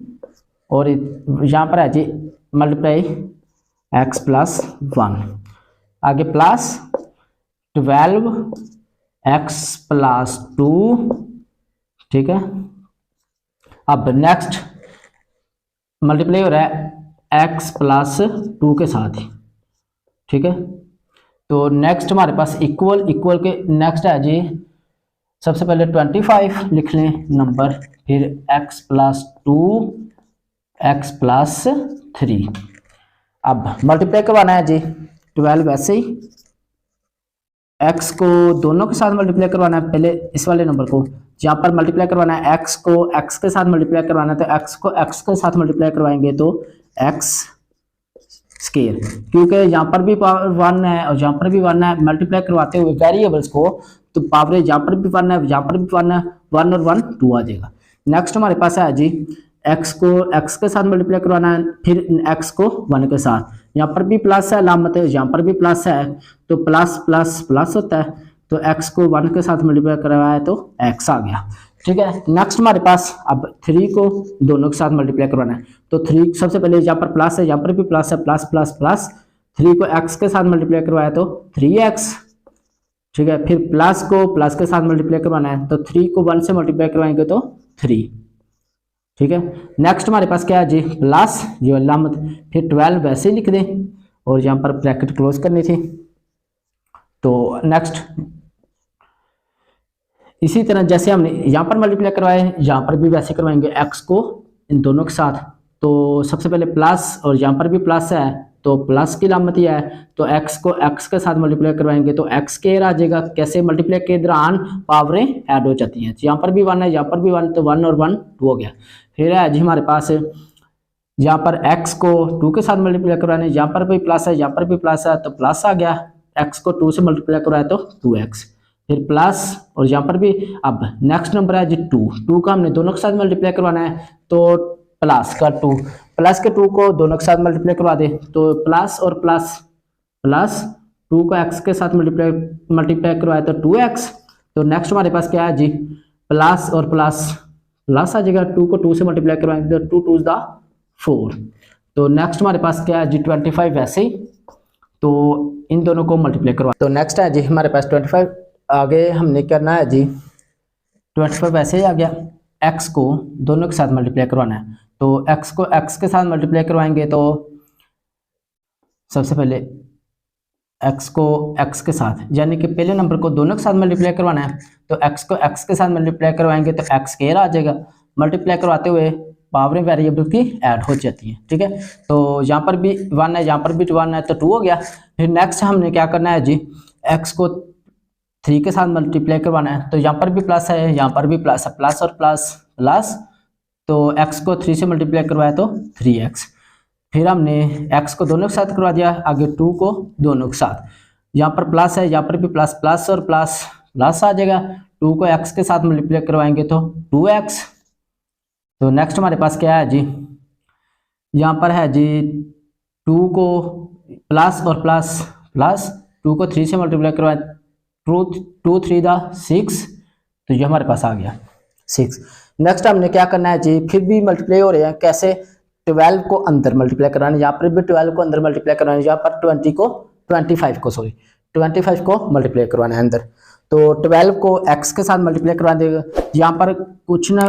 और यहाँ पर है जी मल्टीप्लाई x+1, आगे प्लस 12 x+2। ठीक है, अब नेक्स्ट मल्टीप्लाई हो रहा है x+2 के साथ ही। ठीक है, तो नेक्स्ट हमारे पास इक्वल के नेक्स्ट है जी, सबसे पहले 25 लिख लें नंबर, फिर x+2 x+3। अब मल्टीप्लाई करवाना है जी 12, वैसे ही x को दोनों के साथ मल्टीप्लाई करवाना है, पहले इस वाले नंबर को यहाँ पर मल्टीप्लाई करवाना है, x को x के साथ मल्टीप्लाई करवाना है, तो x को x के साथ मल्टीप्लाई करवाएंगे तो x स्क्वायर, क्योंकि यहाँ पर भी पावर 1 है और यहाँ पर भी 1 है, मल्टीप्लाई करवाते हुए वेरिएबल्स को, तो पावर यहाँ पर भी 1 है, यहाँ पर भी 1 है, 1 और 1 2 आ जाएगा। नेक्स्ट हमारे पास है जी x को x के साथ मल्टीप्लाई करवाना है, फिर x को 1 के साथ, यहाँ पर भी प्लस है अलामत है, यहाँ पर भी प्लस है, तो प्लस प्लस प्लस होता है, तो x को 1 के साथ मल्टीप्लाई करवाया तो x आ गया। ठीक है, नेक्स्ट हमारे पास अब 3 को दोनों के साथ मल्टीप्लाई करवाना है, तो 3 सबसे पहले यहाँ पर प्लस है, यहाँ पर भी प्लस है, प्लस प्लस प्लस, 3 को x के साथ मल्टीप्लाई करवाया तो 3x। ठीक है, फिर प्लस को प्लस के साथ मल्टीप्लाई करवाना है, तो 3 को 1 से मल्टीप्लाई करवाएंगे तो 3। ठीक है, नेक्स्ट हमारे पास क्या है जी, प्लस जो अलामत, फिर 12 वैसे ही लिख दें और यहाँ पर ब्रैकेट क्लोज करनी थी। तो नेक्स्ट इसी तरह जैसे हमने यहाँ पर मल्टीप्लाई करवाए, यहाँ पर भी वैसे करवाएंगे x को इन दोनों के साथ, तो सबसे पहले प्लस और यहाँ पर भी प्लस है, तो प्लस की अलामत ही है, तो x को x के साथ मल्टीप्लाई करवाएंगे तो x स्क्वायर आ जाएगा। कैसे, मल्टीप्लाई के दौरान पावरें ऐड हो जाती हैं, यहाँ पर भी 1 है, यहाँ पर भी 1, तो 1 और 1 2 हो गया। फिर है जी हमारे पास यहाँ पर x को 2 के साथ मल्टीप्लाई करवाने, यहाँ पर भी प्लस है, यहाँ पर भी प्लस है, तो प्लस आ गया, x को 2 से मल्टीप्लाई करवाए तो 2x, फिर प्लस, और यहाँ पर भी अब नेक्स्ट नंबर है जी 2 का हमने दोनों के साथ मल्टीप्लाई करवाना है तो प्लस का 2, प्लस के 2 को दोनों के साथ मल्टीप्लाई करवा दे तो प्लस और प्लस, प्लस 2 को x के साथ मल्टीप्लाई करवाए तो 2x। तो नेक्स्ट हमारे पास क्या है जी प्लस और प्लस प्लस आ जाएगा, 2 को 2 से मल्टीप्लाई करवाएंगे तो 2 2 दा 4। तो नेक्स्ट हमारे पास क्या है जी 25 वैसे ही, तो इन दोनों को मल्टीप्लाई करवा। तो नेक्स्ट है जी हमारे पास 25, आगे हमने करना है जी 25 वैसे ही आ गया, x को दोनों के साथ मल्टीप्लाई करवाना है तो x को x के साथ मल्टीप्लाई करवाएंगे तो सबसे पहले x को x के साथ, यानी कि पहले नंबर को दोनों के साथ मल्टीप्लाई करवाना है तो x को x के साथ मल्टीप्लाई करवाएंगे तो x स्क्वायर आ जाएगा, मल्टीप्लाई करवाते हुए पावरें वेरिएबल की ऐड हो जाती हैं, ठीक है। तो यहाँ पर भी 1 है, यहाँ पर भी 1 है तो 2 हो गया। फिर नेक्स्ट हमने क्या करना है जी x को 3 के साथ मल्टीप्लाई करवाना है तो यहाँ पर भी प्लस है, यहाँ पर भी प्लस है, प्लस और प्लस प्लस, तो x को 3 से मल्टीप्लाई करवाया तो 3x। फिर हमने x को दोनों के साथ करवा दिया, आगे 2 को दोनों के साथ, यहाँ पर प्लस है, यहाँ पर भी प्लस, प्लस और प्लस प्लस आ जाएगा, 2 को x के साथ मल्टीप्लाई करवाएंगे तो 2x। तो नेक्स्ट हमारे पास क्या है जी, यहाँ पर है जी 2 को प्लस और प्लस प्लस, 2 को 3 से मल्टीप्लाई करवाए 2 3 दा 6, तो ये हमारे पास आ गया 6। नेक्स्ट हमने क्या करना है जी, फिर भी मल्टीप्लाई हो रहे हैं, कैसे 12 को अंदर मल्टीप्लाई कराना है, यहाँ पर भी 12 को अंदर मल्टीप्लाई कराना है, यहाँ पर 25 को मल्टीप्लाई करवाना है अंदर, तो 12 को x के साथ मल्टीप्लाई करवा देगा। यहाँ पर कुछ ना,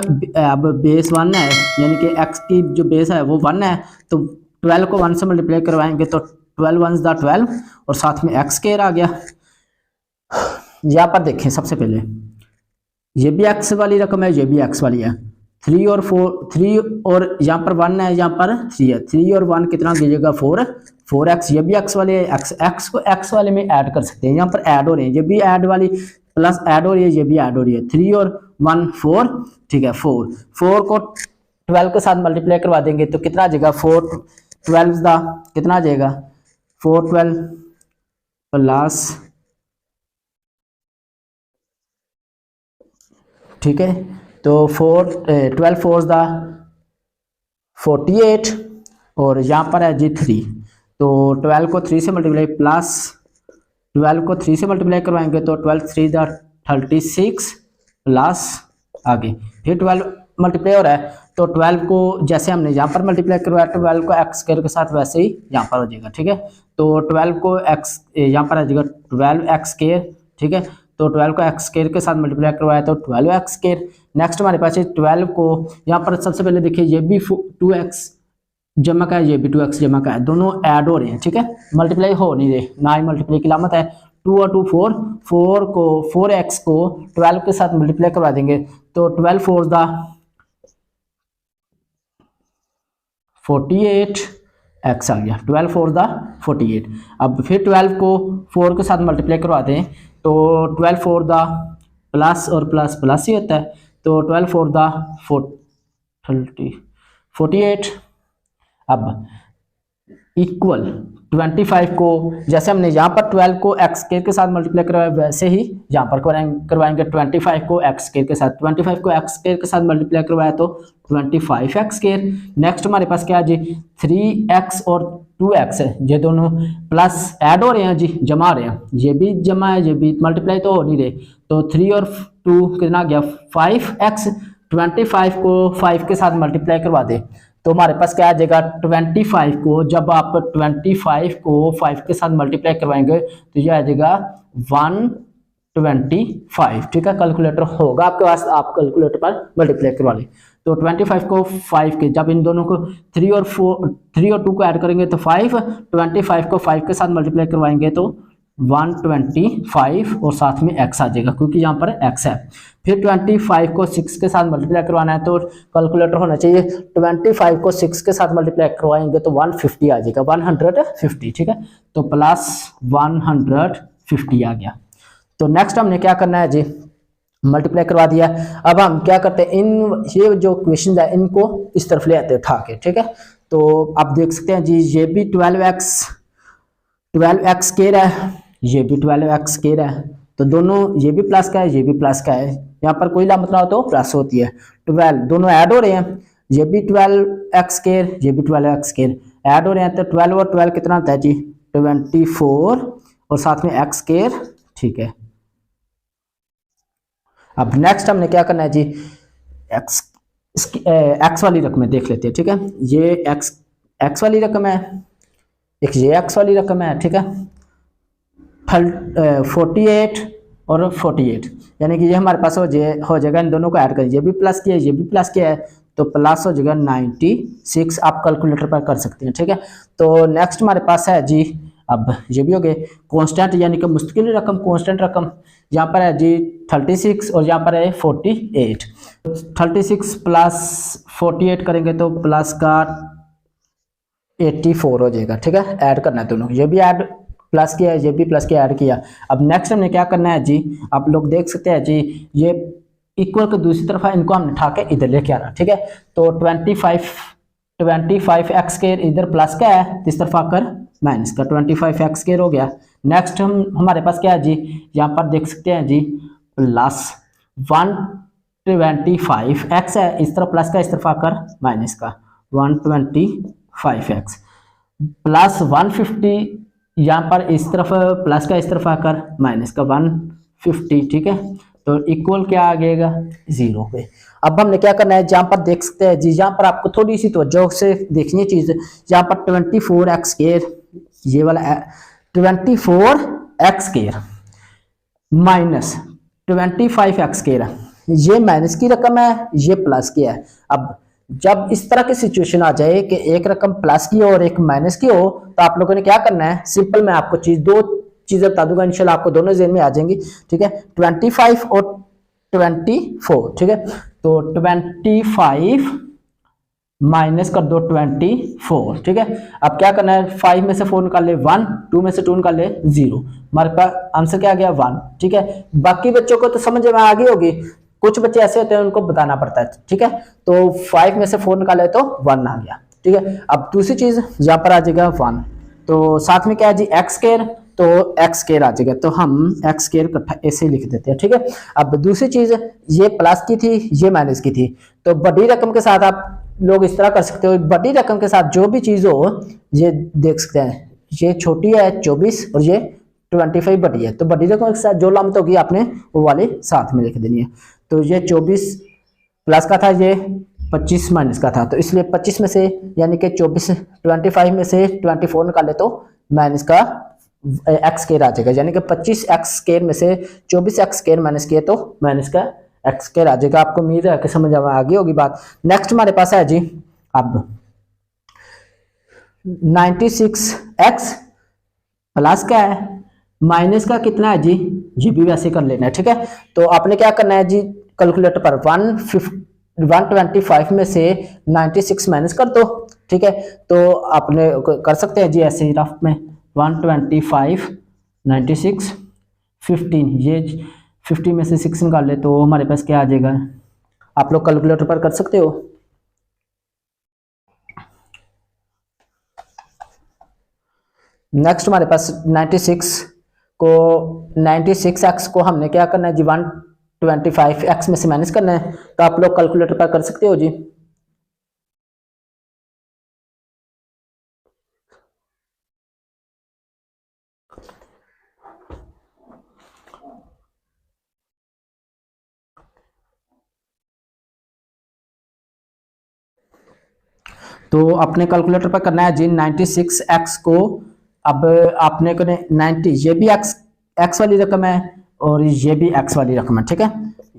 अब बेस 1 है, यानी कि x की जो बेस है वो 1 है, तो 12 को 1 से मल्टीप्लाई करवाएंगे तो 12 1 दा 12 और साथ में x स्क्वायर आ गया। यहाँ पर देखें सबसे पहले ये भी x वाली रकम है, ये भी x वाली है, 3 और 4 यहाँ पर 1 है, यहाँ पर 3 है, 3 और 1 कितना कीजिएगा 4x, ये भी x वाले है, x को x वाले में ऐड कर सकते हैं, यहाँ पर ऐड हो रहे हैं, ये भी ऐड वाली प्लस ऐड हो रही है, ये भी ऐड हो रही है, 3 और 1 4, ठीक है 4 को 12 के साथ मल्टीप्लाई करवा देंगे तो कितना आ जाएगा 4 12 दा कितना आ जाएगा 4 12 प्लस, ठीक है, तो 12 4 दा 48 और यहाँ पर है जी 3, तो 12 को 3 से मल्टीप्लाई प्लस 12 को 3 से मल्टीप्लाई करवाएंगे तो 12 3 दा 36 प्लस आगे फिर 12 मल्टीप्लाई हो रहा है तो 12 को जैसे हमने यहाँ पर मल्टीप्लाई करवाया 12 को x स्क्वायर के साथ वैसे ही यहाँ पर हो जाएगा, ठीक है। तो 12 को x यहाँ पर आ जाएगा 12x स्क्वायर, ठीक है, तो 12 को x स्क्वायर के साथ मल्टीप्लाई करवाया तो 12x स्क्वायर। नेक्स्ट हमारे पास है 12 को यहाँ पर सबसे पहले देखिए ये भी 2x जमा का है, ये भी 2x जमा का है, दोनों ऐड हो रहे हैं, ठीक है, मल्टीप्लाई हो नहीं रहे, ना ही मल्टीप्लाई की लामत है। 2 और 2 4 को 4x को 12 के साथ मल्टीप्लाई करवा देंगे तो 12 4 दा 48 x आ गया, 12 4 दा 48। अब फिर 12 को 4 के साथ मल्टीप्लाई करवा दें तो 12 4 दा प्लस और प्लस प्लस ही होता है, तो 12 4 दा 48। अब इक्वल 25 को जैसे हमने यहाँ पर 12 को x स्क्वायर के साथ मल्टीप्लाई करवाया वैसे ही यहाँ पर करवाएंगे 25 को x स्क्वायर के साथ, 25 को x स्क्वायर के साथ मल्टीप्लाई करवाया तो 25x स्क्वायर। नेक्स्ट हमारे पास क्या है जी 3x और 2x है, ये दोनों प्लस ऐड हो रहे हैं जी, जमा रहे हैं, ये भी जमा है, ये भी मल्टीप्लाई तो हो नहीं रहे, तो 3 और 2 कितना गया 5x। 25 को 5 के साथ मल्टीप्लाई करवा दे तो हमारे पास क्या आ जाएगा 25 को, जब आप 25 को 5 के साथ मल्टीप्लाई करवाएंगे तो ये आ जाएगा 125, ठीक है। कैलकुलेटर होगा आपके पास, आप कैलकुलेटर पर मल्टीप्लाई करवा लें। तो 25 को 5 के, जब इन दोनों को 3 और 2 को ऐड करेंगे तो 5, 25 को 5 के साथ मल्टीप्लाई करवाएंगे तो 125 और साथ में x आ जाएगा क्योंकि यहाँ पर x है। फिर 25 को 6 के साथ मल्टीप्लाई करवाना है तो कैलकुलेटर होना चाहिए, 25 को 6 के साथ मल्टीप्लाई करवाएंगे तो 150 आ जाएगा, 150, ठीक है, तो प्लस 150 आ गया। तो नेक्स्ट हमने क्या करना है जी मल्टीप्लाई करवा दिया। अब हम क्या करते हैं, इन ये जो क्वेश्चन है इनको इस तरफ ले आते हैं उठा के, ठीक है। तो आप देख सकते हैं जी ये भी 12x स्क्वायर है, ये भी 12x स्क्वायर है, तो दोनों ये भी प्लस का है, ये भी प्लस का है, यहाँ पर कोई लामत ना हो तो प्लस होती है। 12 दोनों ऐड हो रहे हैं, ये भी 12x स्क्वायर, ये भी 12x स्क्वायर ऐड हो रहे हैं, तो 12 और 12 कितना होता है जी 24 और साथ में x स्क्वायर। ठीक है, अब नेक्स्ट हमने क्या करना है जी, एक्स वाली रकम देख लेते हैं। ठीक है, ये एक्स वाली रकम है, एक ये एक्स वाली रकम है। ठीक है, 48 और 48, यानी कि ये हमारे पास हो जाएगा, इन दोनों को ऐड करिए, ये भी प्लस किया है, ये भी प्लस किया है, तो प्लस हो जाएगा 96। आप कैलकुलेटर पर कर सकते हैं। ठीक है, तो नेक्स्ट हमारे पास है जी, अब ये भी हो गए कांस्टेंट, यानी कि मुस्तकिल रकम, कांस्टेंट रकम। यहाँ पर है जी 36 और यहाँ पर है 48। 36 प्लस 48 करेंगे तो प्लस का 84 हो जाएगा। ठीक है, ऐड करना है दोनों, ये भी ऐड प्लस किया है, ये भी प्लस किया ऐड किया। अब नेक्स्ट हमने क्या करना है जी, आप लोग देख सकते हैं जी, ये इक्वल के दूसरी तरफ है, इनको हमने उठा के इधर लेके आना। ठीक है, तो 25x स्क्वायर इधर प्लस का है, इस तरफ आकर माइनस का 25x स्क्वायर हो गया। नेक्स्ट हमारे पास क्या है जी, यहाँ पर देख सकते हैं जी प्लस 125x है, इस तरफ प्लस का, इस तरफ आकर माइनस का 125x प्लस 150, यहाँ पर इस तरफ प्लस का, इस तरफ आकर माइनस का 150। ठीक है, तो इक्वल क्या आ जाएगा 0 पे। अब हमने क्या करना है, जहाँ पर देख सकते हैं जी, यहाँ पर आपको थोड़ी सी तवज्जो से देखनी है चीज, यहाँ पर 24x स्क्वायर, ये वाला 24x square minus 25x square, ये माइनस की रकम है, ये प्लस की है। अब जब इस तरह की सिचुएशन आ जाए कि एक रकम प्लस की हो और एक माइनस की हो, तो आप लोगों ने क्या करना है, सिंपल मैं आपको दो चीजें बता दूंगा, इंशाल्लाह आपको दोनों ज़हन में आ जाएंगी। ठीक है, 25 और 24। ठीक है, तो 25 माइनस कर दो 24। ठीक है, अब क्या करना है, 5 में से 4 निकाल ले 1, 2 में से 2 निकाल ले 0, हमारे पास आंसर क्या आ गया 1। ठीक है, बाकी बच्चों को तो समझ में आ गई होगी, कुछ बच्चे ऐसे होते हैं उनको बताना पड़ता है। ठीक है, तो 5 में से 4 निकाले तो 1 आ गया। ठीक है, अब दूसरी चीज यहाँ पर आ जाएगा 1, तो साथ में क्या है जी एक्स स्क्वायर, तो एक्स स्क्वायर आ जाएगा, तो हम एक्स स्क्वायर इकट्ठा ऐसे लिख देते हैं। ठीक है, अब दूसरी चीज, ये प्लस की थी, ये माइनस की थी, तो बड़ी रकम के साथ आप लोग इस तरह कर सकते हो, बड़ी रकम के साथ जो भी चीज हो, ये देख सकते हैं, ये छोटी है 24 और ये 25 बड़ी है, तो बड़ी रकम के साथ जो लामत होगी आपने वो वाले साथ में लिख देनी है। तो ये 24 प्लस का था, ये 25 माइनस का था, तो इसलिए 25 में से यानी कि 25 में से 24 निकाले तो माइनस का एक्स स्क्वायर आ जाएगा, यानी कि 25x स्क्वायर में से 24x स्क्वायर माइनस किया तो माइनस का एक्स स्क्वायर आ जाएगा। आपको उम्मीद है कि समझ आ गई होगी बात। नेक्स्ट हमारे पास है जी, अब 96x प्लस का है, माइनस का कितना है जी, ये भी वैसे कर लेना है। ठीक है, तो आपने क्या करना है जी, कैलकुलेटर पर 125 में से 96 माइनस कर दो। ठीक है, तो आपने कर सकते हैं जी ऐसे ही रफ में, 125 96 15, ये 50 में से 6 निकाल ले तो हमारे पास क्या आ जाएगा, आप लोग कैलकुलेटर पर कर सकते हो। नेक्स्ट हमारे पास 96x को हमने क्या करना है जी, 125x में से माइनस करना है, तो आप लोग कैलकुलेटर पर कर सकते हो जी। तो अपने कैलकुलेटर पर करना है जी 96x को, अब आपने करने 90, ये भी x वाली रकम है और ये भी x वाली रकम है। ठीक है,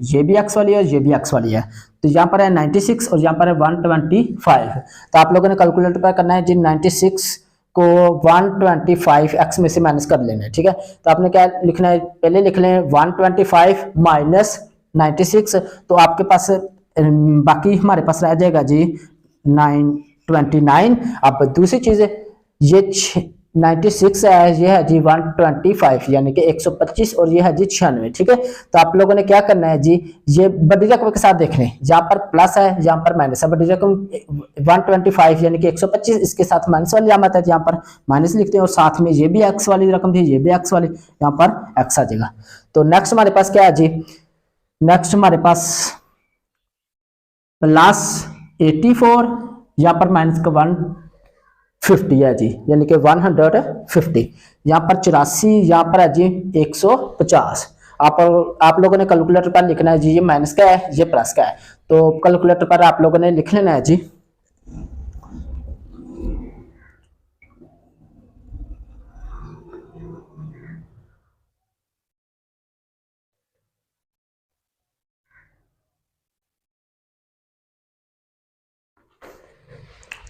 ये भी x वाली है और ये भी x वाली है, तो यहाँ पर है 96 और यहाँ पर है 125। तो आप लोगों ने कैलकुलेटर पर करना है जी 96 को 125x में से माइनस कर लेना है। ठीक है, तो आपने क्या लिखना है, पहले लिख लें 125 माइनस 96, तो आपके पास बाकी हमारे पास रह जाएगा जी 929। अब दूसरी चीज, ये 96 है, ये है जी 125 यानी कि 125 और ये है जी 96। ठीक है, तो आप लोगों ने क्या करना है जी, ये बड़ी रकम के साथ देखने, जहां पर प्लस है जहां पर माइनस है। बड़ी रकम 125 यानी कि 125, इसके साथ माइनस वाली आमत है, यहाँ पर माइनस लिखते हैं, और साथ में ये भी एक्स वाली रकम थी, ये भी एक्स वाली, यहाँ पर एक्स आ जाएगा। तो नेक्स्ट हमारे पास क्या है जी, नेक्स्ट हमारे पास प्लस 84, यहाँ पर माइनस का 150 है जी, यानी कि 150। यहाँ पर 84, यहाँ पर है जी 150। आप लोगों ने कैलकुलेटर पर लिखना है जी, ये माइनस का है ये प्लस का है, तो कैलकुलेटर पर आप लोगों ने लिख लेना है जी।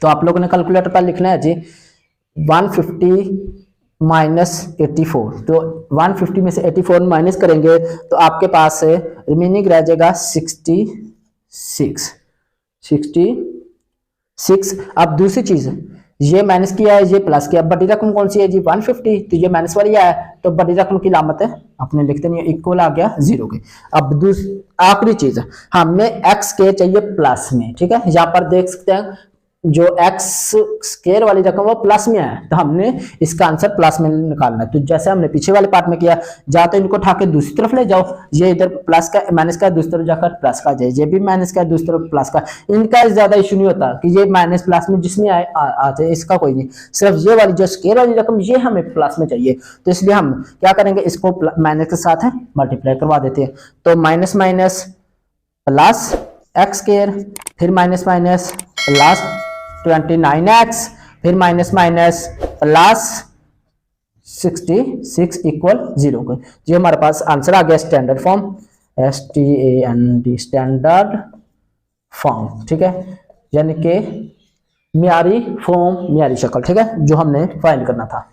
तो आप लोगों ने कैलकुलेटर पर लिखना है जी 150 माइनस 84। तो 150 में से 84 माइनस करेंगे तो आपके पास रिमेनिंग रह जाएगा 66। अब दूसरी चीज, ये माइनस किया है ये प्लस किया, बड़ी रकम कौन सी है जी 150, तो ये माइनस वाली है, तो बड़ी रकम की लामत है आपने लिखते नहीं, इक्वल आ गया 0 के। अब आखिरी चीज, हमें एक्स के चाहिए प्लस में। ठीक है, यहाँ पर देख सकते हैं जो एक्स स्क्वायर वाली रकम वो प्लस में है, तो हमने इसका आंसर प्लस में निकालना है। तो जैसे हमने पीछे वाले पार्ट में किया, जा तो इनको उठा के दूसरी तरफ ले जाओ, ये इधर प्लस का माइनस का दूसरी तरफ जाकर प्लस का जाए, ये भी माइनस का दूसरी तरफ प्लस का। इनका ज्यादा इशू नहीं होता कि ये माइनस प्लस में जिसमें आए आ जाए, इसका कोई नहीं, सिर्फ ये वाली जो स्क्वायर वाली रकम ये हमें प्लस में चाहिए। तो इसलिए हम क्या करेंगे, इसको माइनस के साथ मल्टीप्लाई करवा देते हैं। तो minus minus plus x square, फिर माइनस माइनस प्लस 29x, फिर माइनस माइनस प्लस 66 इक्वल 0 को। ये हमारे पास आंसर आ गया standard form, STAND standard form. ठीक है, यानी कि मियारी फॉर्म, मियारी शक्ल। ठीक है, जो हमने फाइंड करना था।